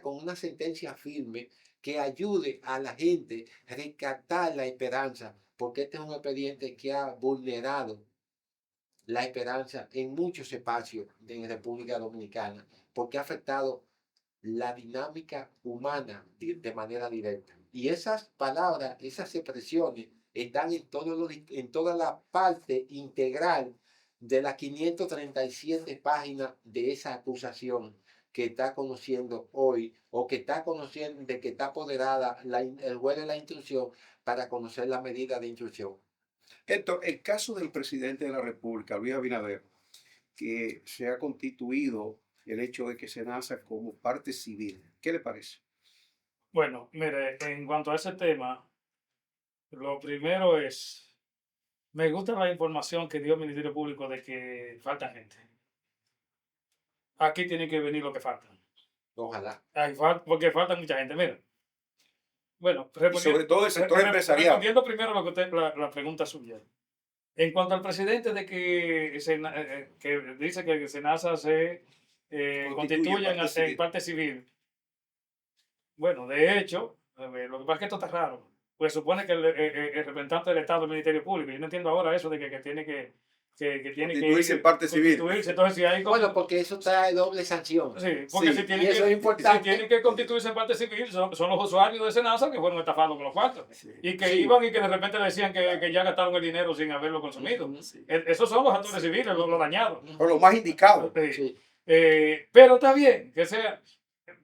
con una sentencia firme que ayude a la gente a rescatar la esperanza, porque este es un expediente que ha vulnerado la esperanza en muchos espacios de República Dominicana, porque ha afectado la dinámica humana de manera directa. Y esas palabras, esas expresiones están en toda la parte integral de las 537 páginas de esa acusación que está conociendo hoy o que está conociendo, de que está apoderada el juez de la instrucción para conocer la medida de instrucción. Esto, el caso del presidente de la República, Luis Abinader, que se ha constituido el hecho de que se naza como parte civil. ¿Qué le parece? Bueno, mire, en cuanto a ese tema, lo primero es, me gusta la información que dio el Ministerio Público de que falta gente. Aquí tiene que venir lo que falta. Ojalá. Porque falta mucha gente. Mira, bueno, Y sobre todo el sector empresarial. respondiendo primero lo que usted, la pregunta suya. En cuanto al presidente de que dice que Senasa se constituye en parte civil. Bueno, de hecho, lo que pasa es que esto está raro. Pues supone que el representante del Estado del Ministerio Público, yo no entiendo ahora eso de que tiene que que tiene Constituirse en parte civil. constituirse. Entonces, si hay Bueno, porque eso trae doble sanción. sí, porque Sí, si tienen y eso que, es importante. si tienen que constituirse en parte civil, son los usuarios de Senasa que fueron estafados con los cuartos. Sí. Y que Sí. iban y que de repente decían que ya gastaron el dinero sin haberlo consumido. Sí. Esos son los actores civiles, los dañados. O lo más indicado. Sí. Pero está bien que sea.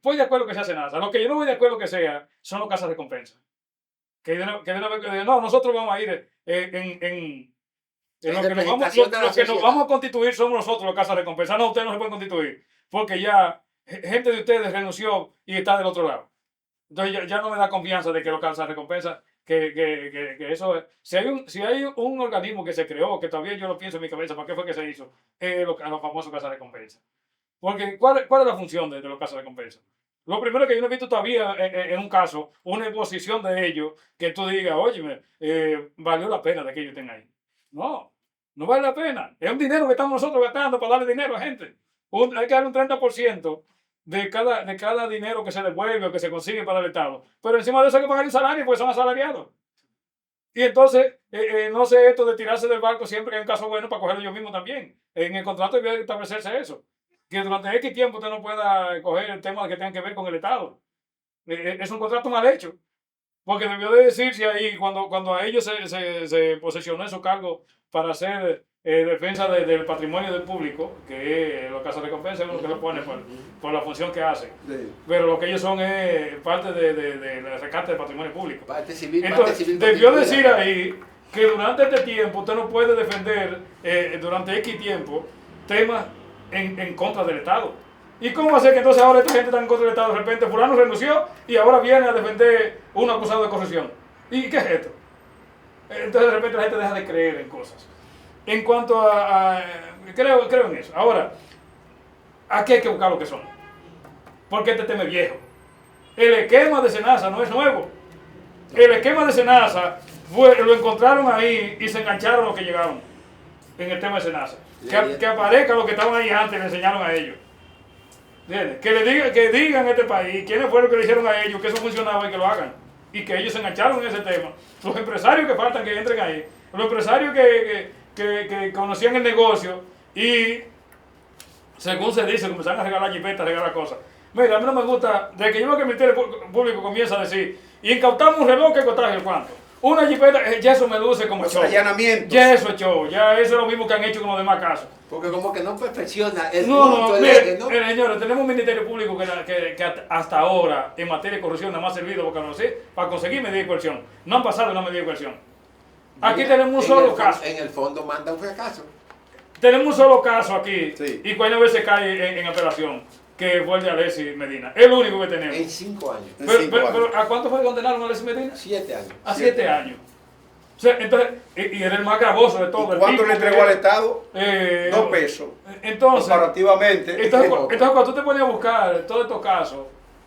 Voy de acuerdo que sea Senasa. Lo que yo no voy de acuerdo que sea son los casas de recompensa. Que de una vez que digan, no, nosotros vamos a ir en lo que, nos vamos, representación de la lo que nos sociedad. vamos a constituir somos nosotros los casas de recompensa. No, ustedes no se pueden constituir. Porque ya gente de ustedes renunció y está del otro lado. Entonces ya no me da confianza de que los casas de recompensa, que eso es. Si hay un organismo que se creó, que todavía yo lo pienso en mi cabeza, ¿para qué fue que se hizo? Los famosos casas de recompensa. Porque, ¿cuál es la función de los casas de recompensa? Lo primero que yo no he visto todavía en un caso, una exposición de ellos, que tú digas, oye, valió la pena de que ellos estén ahí. No vale la pena. Es un dinero que estamos nosotros gastando para darle dinero a gente. Hay que darle un 30% de cada dinero que se devuelve o que se consigue para el Estado. Pero encima de eso hay que pagar un salario porque son asalariados. Y entonces, no sé, esto de tirarse del barco siempre hay un caso bueno para cogerlo yo mismo también. En el contrato debe establecerse eso. Que durante X tiempo usted no pueda coger el tema que tenga que ver con el Estado. Es un contrato mal hecho. Porque debió de decirse ahí, cuando a ellos se posesionó en su cargo para hacer defensa del patrimonio del público, que es los casos de recompensa, es uno que lo pone por la función que hacen. Sí. Pero lo que ellos son es parte del rescate del patrimonio público. Parte civil, parte Entonces, civil. debió constituida. decir ahí que durante este tiempo usted no puede defender, durante X tiempo, temas en contra del Estado. ¿Y cómo va a ser que entonces ahora esta gente está en contra del Estado? De repente fulano renunció y ahora viene a defender un acusado de corrupción. ¿Y qué es esto? Entonces de repente la gente deja de creer en cosas. En cuanto creo en eso. Ahora, aquí hay que buscar lo que son. Porque este tema es viejo. El esquema de Senasa no es nuevo. El esquema de Senasa lo encontraron ahí y se engancharon los que llegaron en el tema de Senasa. Que aparezcan los que estaban ahí antes y le enseñaron a ellos. ¿Entiendes? Que digan en este país quiénes fueron que le dijeron a ellos que eso funcionaba y que lo hagan. Y que ellos se engancharon en ese tema. Los empresarios que faltan que entren ahí. Los empresarios que conocían el negocio y, según se dice, comenzaron a regalar jipetas, a regalar cosas. Mira, a mí no me gusta, desde que yo veo que el Ministerio Público comienza a decir, incautamos un reloj que costaje el cuánto. Una jipeta, ya eso me luce como Los show. allanamientos. Ya eso es show, ya eso es lo mismo que han hecho con los demás casos. Porque como que no perfecciona el No, punto, el mire, eje, ¿no? señores, tenemos un Ministerio Público que hasta ahora, en materia de corrupción, nada más ha servido para conseguir medidas de coerción. No han pasado una medida de coerción. Aquí Mira, tenemos un en solo el caso. En el fondo manda un fracaso. Tenemos un solo caso aquí. Sí. Y cuántas veces cae en apelación, que fue el de Alexis Medina. Es el único que tenemos. En 5 años. En Pero, 5 años. pero, ¿a cuánto fue que condenaron a Alexis Medina? 7 años. A 7 7 años. O sea, entonces, y era el más gravoso de todo. ¿Y el cuánto tipo le entregó que- al Estado? 2 pesos. Entonces, Comparativamente. entonces cuando tú te pones a buscar todos estos casos,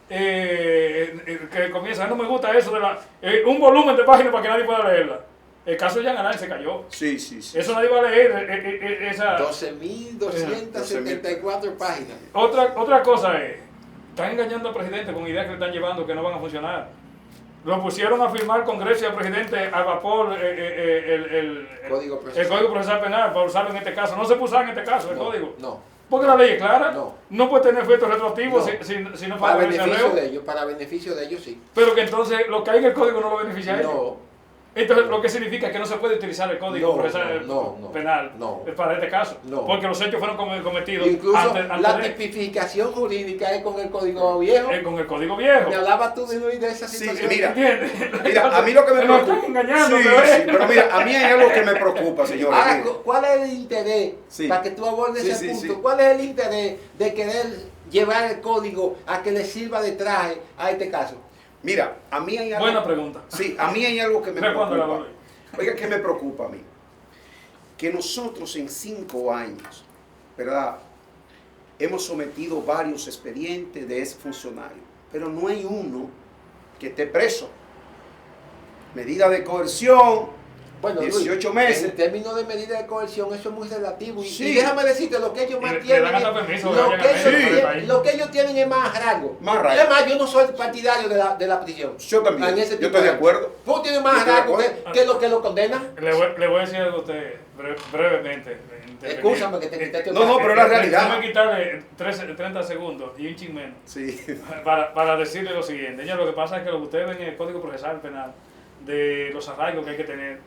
que comienza, no me gusta eso de un volumen de páginas para que nadie pueda leerla. El caso de Jean Alain se cayó. Sí, sí, sí. Eso nadie va a leer. Esa. 12.274 páginas. Otra cosa es, están engañando al presidente con ideas que le están llevando que no van a funcionar. Lo pusieron a firmar Congreso y al presidente al vapor el Código procesal. Código Procesal Penal para usarlo en este caso. No se puede usar en este caso el No, código. no. Porque la ley es clara. No. Puede tener efectos retroactivos No. si no Para favorece al beneficio reo. de ellos, para beneficio de ellos sí. Pero que entonces lo que hay en el código no lo beneficia a ellos. No, Entonces, lo que significa que no se puede utilizar el código No, procesal no, penal no. para este caso. No. Porque los hechos fueron cometidos incluso antes la de- tipificación jurídica es con el código viejo. con el código viejo. Me hablabas tú de esa Sí, situación. mira. ¿Entiendes? Mira, a mí lo que me Nos preocupa. están engañando, Sí, pero sí, pero mira, a mí hay algo que me preocupa, señores. Ahora, Mire. ¿cuál es el interés? Sí. Para que tú abordes Sí, ese sí, punto. sí. ¿Cuál es el interés de querer llevar el código a que le sirva de traje a este caso? Mira, a mí hay algo. Buena pregunta. Sí, a mí hay algo que me Respóndela, preocupa. Manuel. Oiga, ¿qué me preocupa a mí? Que nosotros en 5 años, ¿verdad? Hemos sometido varios expedientes de ese funcionario, pero no hay uno que esté preso. Medida de coerción, Bueno, 18 Luis, meses. en términos de medida de coerción, eso es muy relativo. Y, Sí. y déjame decirte, lo que ellos Y le mantienen, dan hasta permiso de lo, vayan que a ellos México, tienen- para el país. lo que ellos tienen es más rango. Más rango. Además, yo no soy partidario de la prisión. Yo también. En ese Yo tipo estoy de acuerdo. Tú tienes Yo más estoy de rango acuerdo. que lo que lo condena. Le voy a decir algo a usted brevemente. Escúchame que te quité No, no, pero la realidad. Déjame quitarle 30 segundos y un chin menos Sí. para decirle lo siguiente. Lo que pasa es que lo que ustedes ven en el Código Procesal Penal, de los arraigos que hay que tener,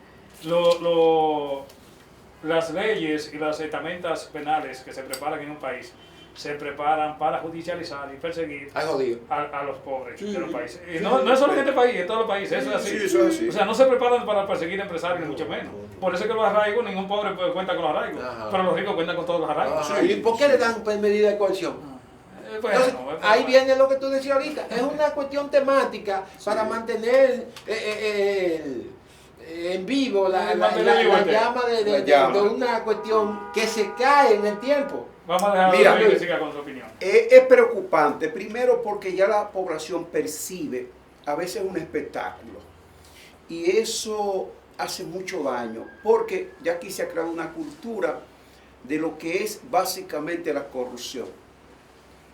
las leyes y las estamentas penales que se preparan en un país, se preparan para judicializar y perseguir Ay, jodido. a los pobres Sí, de los países. Y sí, no es solo sí. en este país, en todos los países, eso es así. Sí, eso es así. O sea, no se preparan para perseguir empresarios, ni mucho menos. Por eso es que los arraigos, ningún pobre cuenta con los arraigos, Ajá. pero los ricos cuentan con todos los arraigos. Ah, ¿y por qué le dan medida de coerción? Bueno, Entonces, bueno, ahí viene lo que tú decías ahorita. Es una cuestión temática para mantener en vivo la llama La llama. de una cuestión que se cae en el tiempo. Vamos a dejar Mira, a Luis que siga con su opinión. Es preocupante, primero porque ya la población percibe a veces un espectáculo y eso hace mucho daño porque ya aquí se ha creado una cultura de lo que es básicamente la corrupción.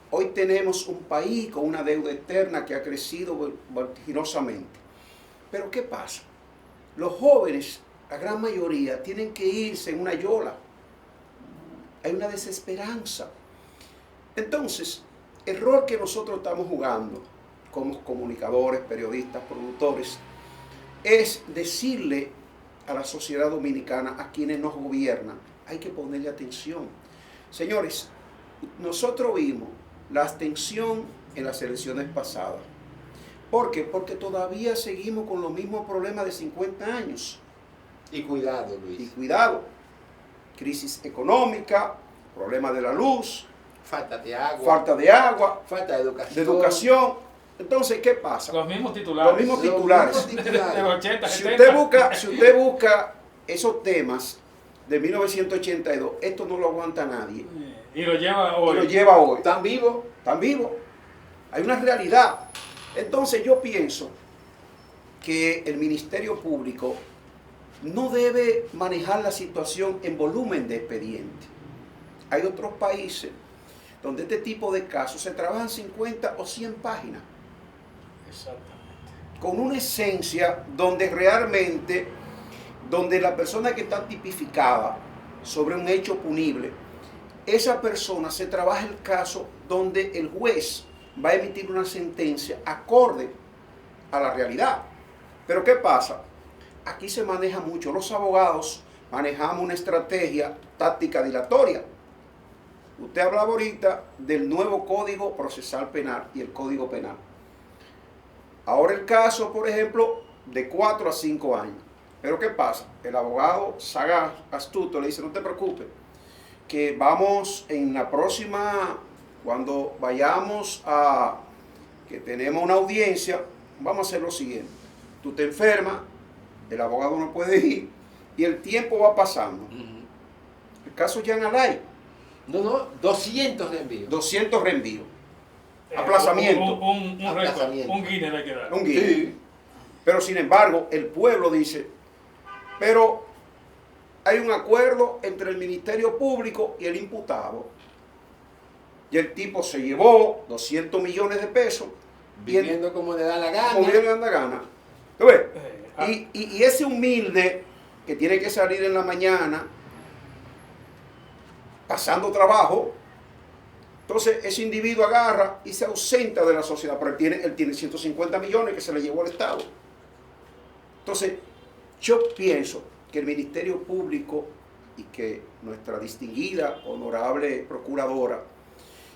Hoy tenemos un país con una deuda externa que ha crecido vertiginosamente. Pero ¿qué pasa? Los jóvenes, la gran mayoría, tienen que irse en una yola. Hay una desesperanza. Entonces, el rol que nosotros estamos jugando como comunicadores, periodistas, productores, es decirle a la sociedad dominicana, a quienes nos gobiernan, hay que ponerle atención. Señores, nosotros vimos la abstención en las elecciones pasadas. ¿Por qué? Porque todavía seguimos con los mismos problemas de 50 años. Y cuidado, Y Luis. cuidado, crisis económica, problemas de la luz, Falta de agua. falta de agua, Falta de educación. de educación. Entonces, ¿qué pasa? Los mismos titulares. Los mismos Los titulares. mismos De titulares. los 80, Si 70. usted busca esos temas de 1982, esto no lo aguanta nadie. Y lo lleva Y hoy. lo lleva hoy. ¿Están vivos? Están vivos. Hay una realidad. Entonces yo pienso que el Ministerio Público no debe manejar la situación en volumen de expediente. Hay otros países donde este tipo de casos se trabajan 50 o 100 páginas, Exactamente. con una esencia donde realmente, donde la persona que está tipificada sobre un hecho punible, esa persona se trabaja el caso donde el juez va a emitir una sentencia acorde a la realidad. Pero ¿qué pasa? Aquí se maneja mucho. Los abogados manejamos una estrategia táctica dilatoria. Usted hablaba ahorita del nuevo Código Procesal Penal y el Código Penal. Ahora el caso, por ejemplo, de 4 a 5 años. Pero ¿qué pasa? El abogado sagaz, astuto, le dice, no te preocupes, que vamos en la próxima, cuando vayamos a, que tenemos una audiencia, vamos a hacer lo siguiente. Tú te enfermas, el abogado no puede ir y el tiempo va pasando. El caso Jean Alain, No, 200 de envío. 200 reenvíos. Aplazamiento. Un récord, Aplazamiento. un Guinness hay que dar. Un guía. Pero sin embargo, el pueblo dice, pero hay un acuerdo entre el Ministerio Público y el imputado. Y el tipo se llevó 200 millones de pesos. Viviendo como le da la gana. Como bien le da la gana. ¿Tú ves? Ah, Y ese humilde que tiene que salir en la mañana, pasando trabajo, entonces ese individuo agarra y se ausenta de la sociedad, pero él tiene 150 millones que se le llevó al Estado. Entonces, yo pienso que el Ministerio Público y que nuestra distinguida, honorable procuradora,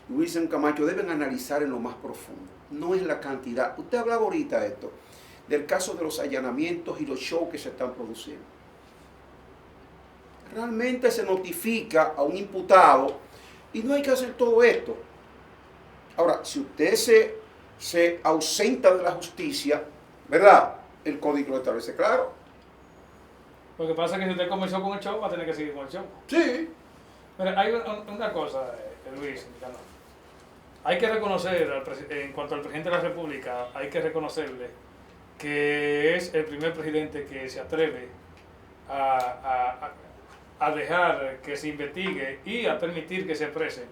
Wilson Camacho, deben analizar en lo más profundo. No es la cantidad. Usted hablaba ahorita de esto, del caso de los allanamientos y los shows que se están produciendo. Realmente se notifica a un imputado y no hay que hacer todo esto. Ahora, si usted se ausenta de la justicia, ¿verdad? El código lo establece claro. Lo que pasa es que si usted comenzó con el show, va a tener que seguir con el show. Sí. Pero hay una cosa, Luis, hay que reconocer, en cuanto al presidente de la República, hay que reconocerle que es el primer presidente que se atreve a dejar que se investigue y a permitir que se exprese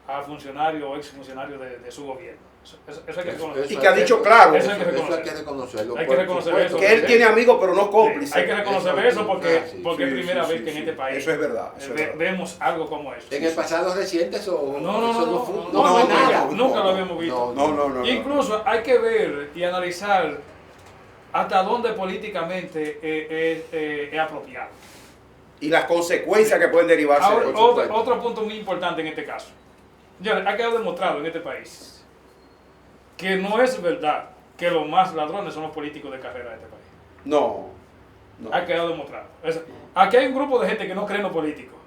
a funcionarios o exfuncionarios de su gobierno. Eso hay que reconocer. Y que ha dicho claro Eso hay que Eso hay reconocer. que reconocerlo. Hay que por reconocer supuesto. eso. que él tiene amigos pero no cómplices. Hay que reconocer eso porque, sí, porque es Sí, primera sí, vez sí, que en sí. este país Eso es verdad. Eso es verdad. vemos algo como eso. En el pasado reciente eso No, eso fue no, nada. nunca lo habíamos visto. No. Incluso hay que ver y analizar hasta dónde políticamente es apropiado. Y las consecuencias que pueden derivarse Ahora, de eso. otro punto muy importante en este caso. Ya ha quedado demostrado en este país que no es verdad que los más ladrones son los políticos de carrera de este país. No. Ha quedado demostrado. Aquí hay un grupo de gente que no cree en los políticos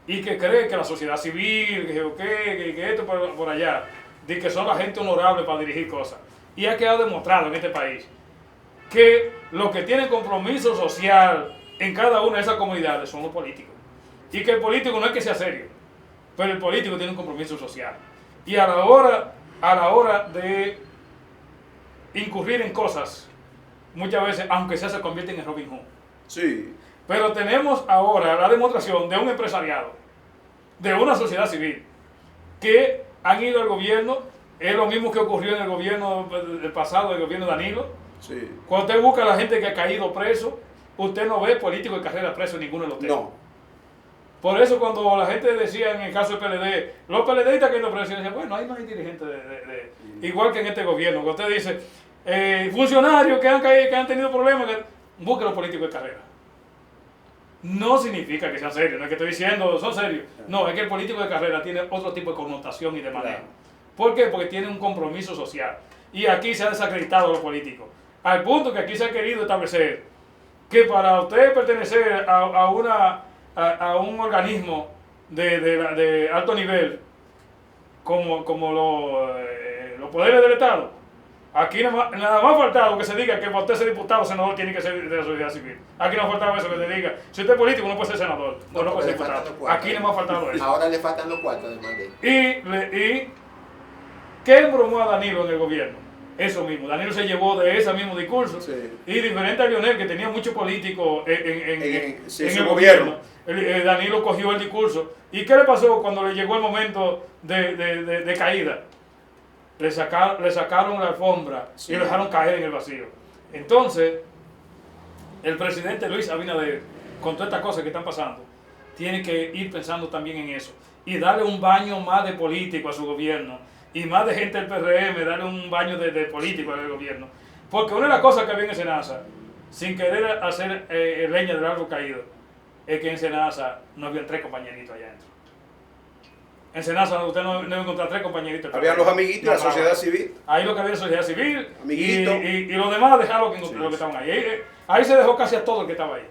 y que cree que la sociedad civil, que esto por allá, de que son la gente honorable para dirigir cosas. Y ha quedado demostrado en este país que los que tienen compromiso social en cada una de esas comunidades son los políticos. Y que el político no es que sea serio, pero el político tiene un compromiso social. Y a la hora de incurrir en cosas, muchas veces, aunque sea, se convierten en Robin Hood. Sí. Pero tenemos ahora la demostración de un empresariado, de una sociedad civil, que han ido al gobierno. Es lo mismo que ocurrió en el gobierno del pasado, el gobierno de Danilo. Sí. Cuando usted busca a la gente que ha caído preso, usted no ve políticos de carrera preso en ninguno de los temas. No. Por eso cuando la gente decía en el caso del PLD, los PLDistas que no presos, yo decía, bueno, ahí no hay dirigentes igual que en este gobierno. Cuando usted dice, funcionarios que han caído, que han tenido problemas, busque los políticos de carrera. No significa que sean serios, no es que estoy diciendo, son serios. No, es que el político de carrera tiene otro tipo de connotación y de manejo. ¿Por qué? Porque tiene un compromiso social. Y aquí se ha desacreditado a los políticos. Al punto que aquí se ha querido establecer que para usted pertenecer a un organismo de alto nivel, como los poderes del Estado, aquí nada más ha faltado que se diga que para usted ser diputado o senador tiene que ser de la sociedad civil. Aquí no ha faltado eso que se diga, si usted es político no puede ser senador, no puede ser diputado. Aquí no me ha faltado eso. Ahora le faltan los cuartos además de Y ¿qué embromó a Danilo en el gobierno? Eso mismo. Danilo se llevó de ese mismo discurso. Sí. Y diferente a Lionel, que tenía muchos políticos en Sí, el su gobierno, Danilo cogió el discurso. ¿Y qué le pasó cuando le llegó el momento de caída? Le sacaron la alfombra Sí. y lo dejaron caer en el vacío. Entonces, el presidente Luis Abinader, con todas estas cosas que están pasando, tiene que ir pensando también en eso. Y darle un baño más de político a su gobierno. Y más de gente del PRM, darle un baño de político al gobierno. Porque una de las cosas que había en Senasa, sin querer hacer leña del árbol caído, es que en Senasa no había 3 compañeritos allá adentro. En Senasa usted no iba a encontrar 3 compañeritos. Habían los amiguitos de la sociedad civil. Ahí lo que había era sociedad civil. Amiguito. Y los demás dejaron los que estaban ahí. Ahí se dejó casi a todo el que estaba ahí.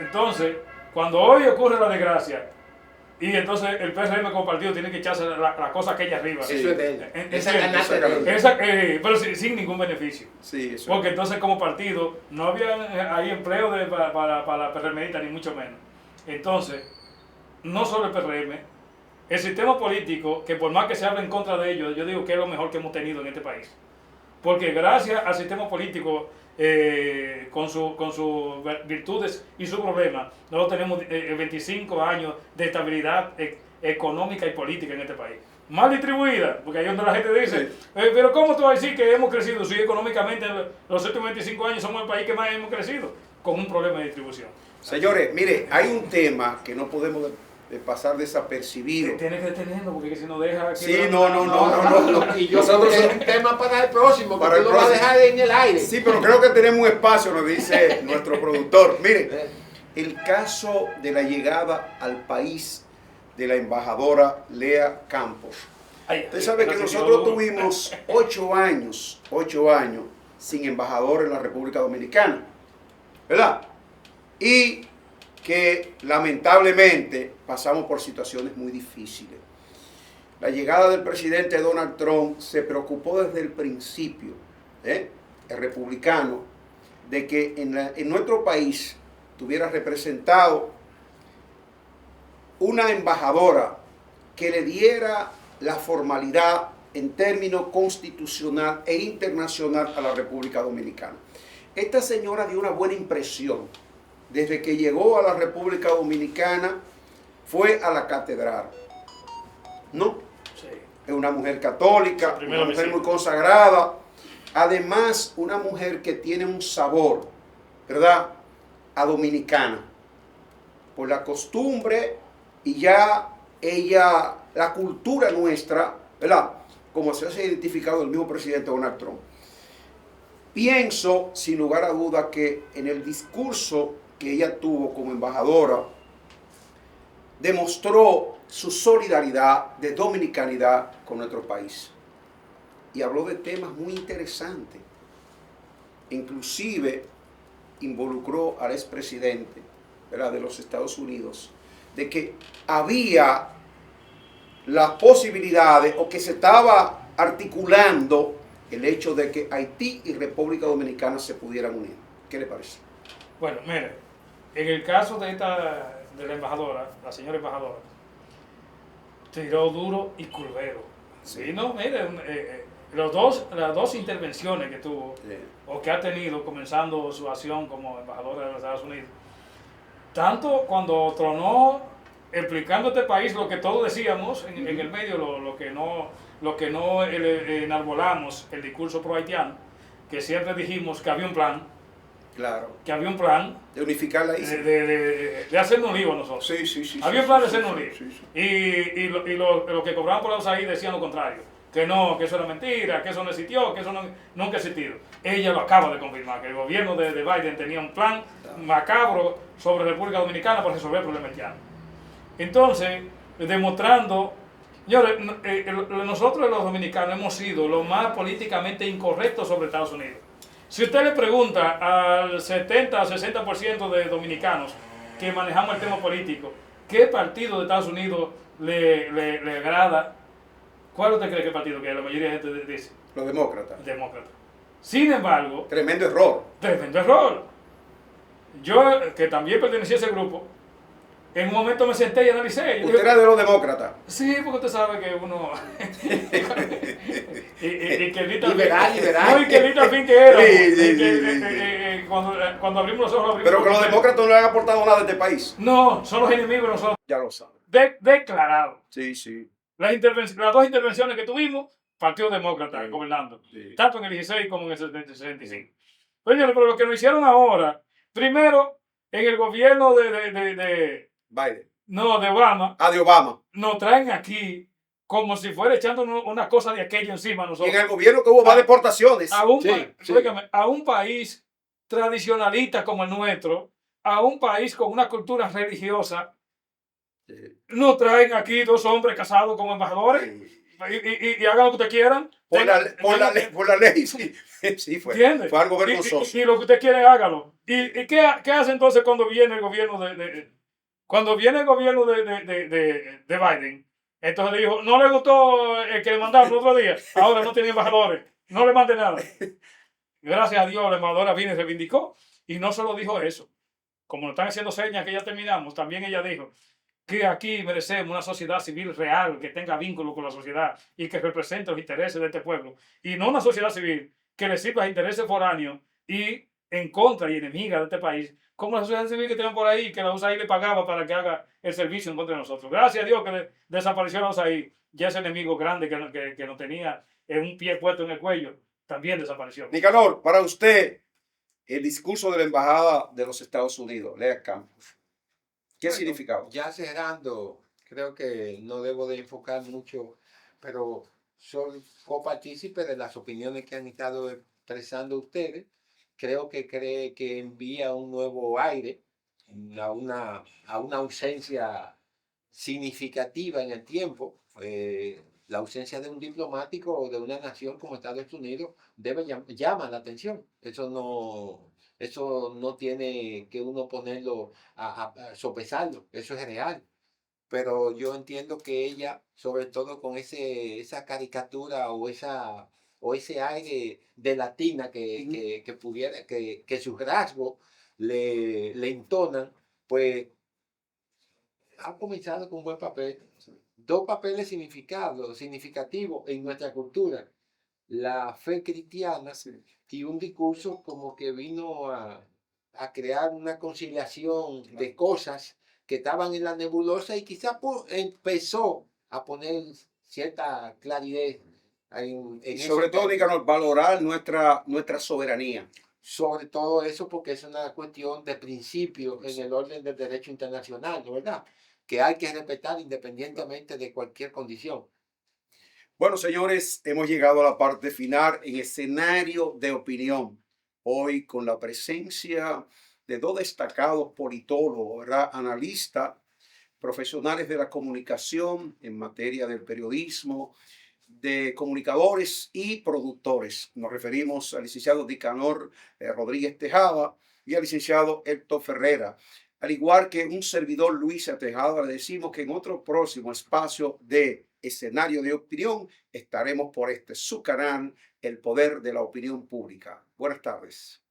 Entonces, cuando hoy ocurre la desgracia, y entonces el PRM como partido tiene que echarse la cosa aquella arriba. eso es de él. Esa ¿Entiendes? ganancia de él. Pero sin ningún beneficio. Sí, eso. Porque entonces como partido no había ahí empleo para la PRMista, ni mucho menos. Entonces, no solo el PRM, el sistema político, que por más que se hable en contra de ellos, yo digo que es lo mejor que hemos tenido en este país. Porque gracias al sistema político, con sus virtudes y sus problemas, nosotros tenemos 25 años de estabilidad económica y política en este país. Mal distribuida, porque ahí es donde la gente dice, pero ¿cómo tú vas a decir que hemos crecido? Si económicamente en los últimos 25 años somos el país que más hemos crecido, con un problema de distribución. Señores, mire, hay un tema que no podemos pasar desapercibido. Tienes que detenerlo, porque si no deja... aquí Sí, no. Y yo Nosotros creo que es un tema para el próximo, para porque el tú lo vas a próximo. dejar en el aire. Sí, pero creo que tenemos un espacio, nos dice nuestro productor. Mire, el caso de la llegada al país de la embajadora Lea Campos. Usted sabe que nosotros tuvimos 8 años sin embajador en la República Dominicana, ¿verdad? Y que lamentablemente pasamos por situaciones muy difíciles. La llegada del presidente Donald Trump se preocupó desde el principio, el republicano, de que en nuestro país tuviera representado una embajadora que le diera la formalidad en términos constitucional e internacional a la República Dominicana. esta señora dio una buena impresión. Desde que llegó a la República Dominicana, fue a la catedral. ¿No? Sí. Es una mujer católica, Su una mujer visita. muy consagrada. Además, una mujer que tiene un sabor, ¿verdad?, a dominicana. Por la costumbre y ya ella, la cultura nuestra, ¿verdad?, como se ha identificado el mismo presidente Donald Trump. Pienso, sin lugar a duda, que en el discurso que ella tuvo como embajadora, demostró su solidaridad de dominicanidad con nuestro país. Y habló de temas muy interesantes. Inclusive involucró al expresidente, ¿verdad?, de los Estados Unidos, de que había las posibilidades o que se estaba articulando el hecho de que Haití y República Dominicana se pudieran unir. ¿Qué le parece? Bueno, mire, en el caso de la embajadora, la señora embajadora, tiró duro y curvero. Sí, no, mire, las dos intervenciones que tuvo, o que ha tenido comenzando su acción como embajadora de los Estados Unidos, tanto cuando tronó explicando a este país lo que todos decíamos en el medio, lo que no enarbolamos, el discurso pro haitiano, que siempre dijimos que había un plan, Claro. que había un plan De unificar la isla. de hacernos un lío a nosotros. Sí, sí, sí. Había sí, un plan de sí, hacernos un sí, lío. sí, sí. Y lo que cobraban por la USAID decían lo contrario. Que no, que eso era mentira, que eso no existió, que eso nunca ha existido. Ella lo acaba de confirmar, que el gobierno de Biden tenía un plan macabro sobre República Dominicana para resolver el problema haitiano. Entonces, demostrando, señores, nosotros los dominicanos hemos sido los más políticamente incorrectos sobre Estados Unidos. Si usted le pregunta al 70 o 60% de dominicanos que manejamos el tema político, ¿qué partido de Estados Unidos le agrada? ¿Cuál usted cree que partido que la mayoría de gente dice? Los demócratas. Demócrata. Sin embargo, Tremendo error. tremendo error. Yo, que también pertenecía a ese grupo, en un momento me senté y analicé. Yo Usted era de los demócratas. sí, porque usted sabe que uno. y que Lita Liberal. No, y que Lita Fin que era. Sí, sí, sí. Cuando abrimos los ojos, abrimos Pero que los demócratas no le han aportado nada a este país. No, son los enemigos de nosotros. Ya lo saben. Declarado. Sí, sí. Las dos intervenciones que tuvimos, Partido Demócrata Sí. gobernando. Sí. Tanto en el 16 como en el 65. Pero lo que nos hicieron ahora, primero, en el gobierno Biden. de Obama, De Obama. nos traen aquí como si fuera echando una cosa de aquello encima a Y nosotros. en el gobierno que hubo más deportaciones. A un país tradicionalista como el nuestro, a un país con una cultura religiosa, nos traen aquí dos hombres casados como embajadores y hagan lo que ustedes quieran. Por la ley, sí. Sí, fue. ¿Entiendes? Fue algo vergonzoso. Y lo que usted quiere, hágalo. ¿Y qué hace entonces cuando viene el gobierno cuando viene el gobierno de Biden? Entonces dijo, no le gustó el que le mandaron el otro día, ahora no tiene embajadores, no le mande nada. Gracias a Dios la embajadora vino y reivindicó. Y no solo dijo eso, como nos están haciendo señas que ya terminamos, también ella dijo que aquí merecemos una sociedad civil real, que tenga vínculo con la sociedad y que represente los intereses de este pueblo. Y no una sociedad civil que le sirva a intereses foráneos y en contra y enemiga de este país, como la sociedad civil que tienen por ahí, que la USAID le pagaba para que haga el servicio en contra de nosotros. Gracias a Dios que desapareció la USAID, ya ese enemigo grande que nos tenía en un pie puesto en el cuello, también desapareció. Nicanor, para usted, el discurso de la Embajada de los Estados Unidos, Lea Campos, ¿qué significaba? Ya cerrando, creo que no debo de enfocar mucho, pero soy copartícipe de las opiniones que han estado expresando ustedes. Creo que envía un nuevo aire a una ausencia significativa en el tiempo. La ausencia de un diplomático o de una nación como Estados Unidos llama la atención. Eso no tiene que uno ponerlo a sopesarlo, eso es real. Pero yo entiendo que ella, sobre todo con esa caricatura o ese aire de latina que sus rasgos le entonan, pues ha comenzado con un buen papel. Dos papeles significativos en nuestra cultura. la fe cristiana Sí. y un discurso como que vino a crear una conciliación Claro. de cosas que estaban en la nebulosa y quizás empezó a poner cierta claridad Y en sobre esos todo, términos. díganos, valorar nuestra soberanía. Sobre todo eso porque es una cuestión de principio en el orden del derecho internacional, ¿no verdad? Que hay que respetar independientemente de cualquier condición. Bueno, señores, hemos llegado a la parte final en escenario de opinión. Hoy con la presencia de dos destacados politólogos, ¿verdad? Analistas, profesionales de la comunicación en materia del periodismo, de comunicadores y productores. Nos referimos al licenciado Nicanor Rodríguez Tejada y al licenciado Héctor Ferrera. Al igual que un servidor Luisa Tejada, le decimos que en otro próximo espacio de escenario de opinión estaremos por este su canal, El Poder de la Opinión Pública. Buenas tardes.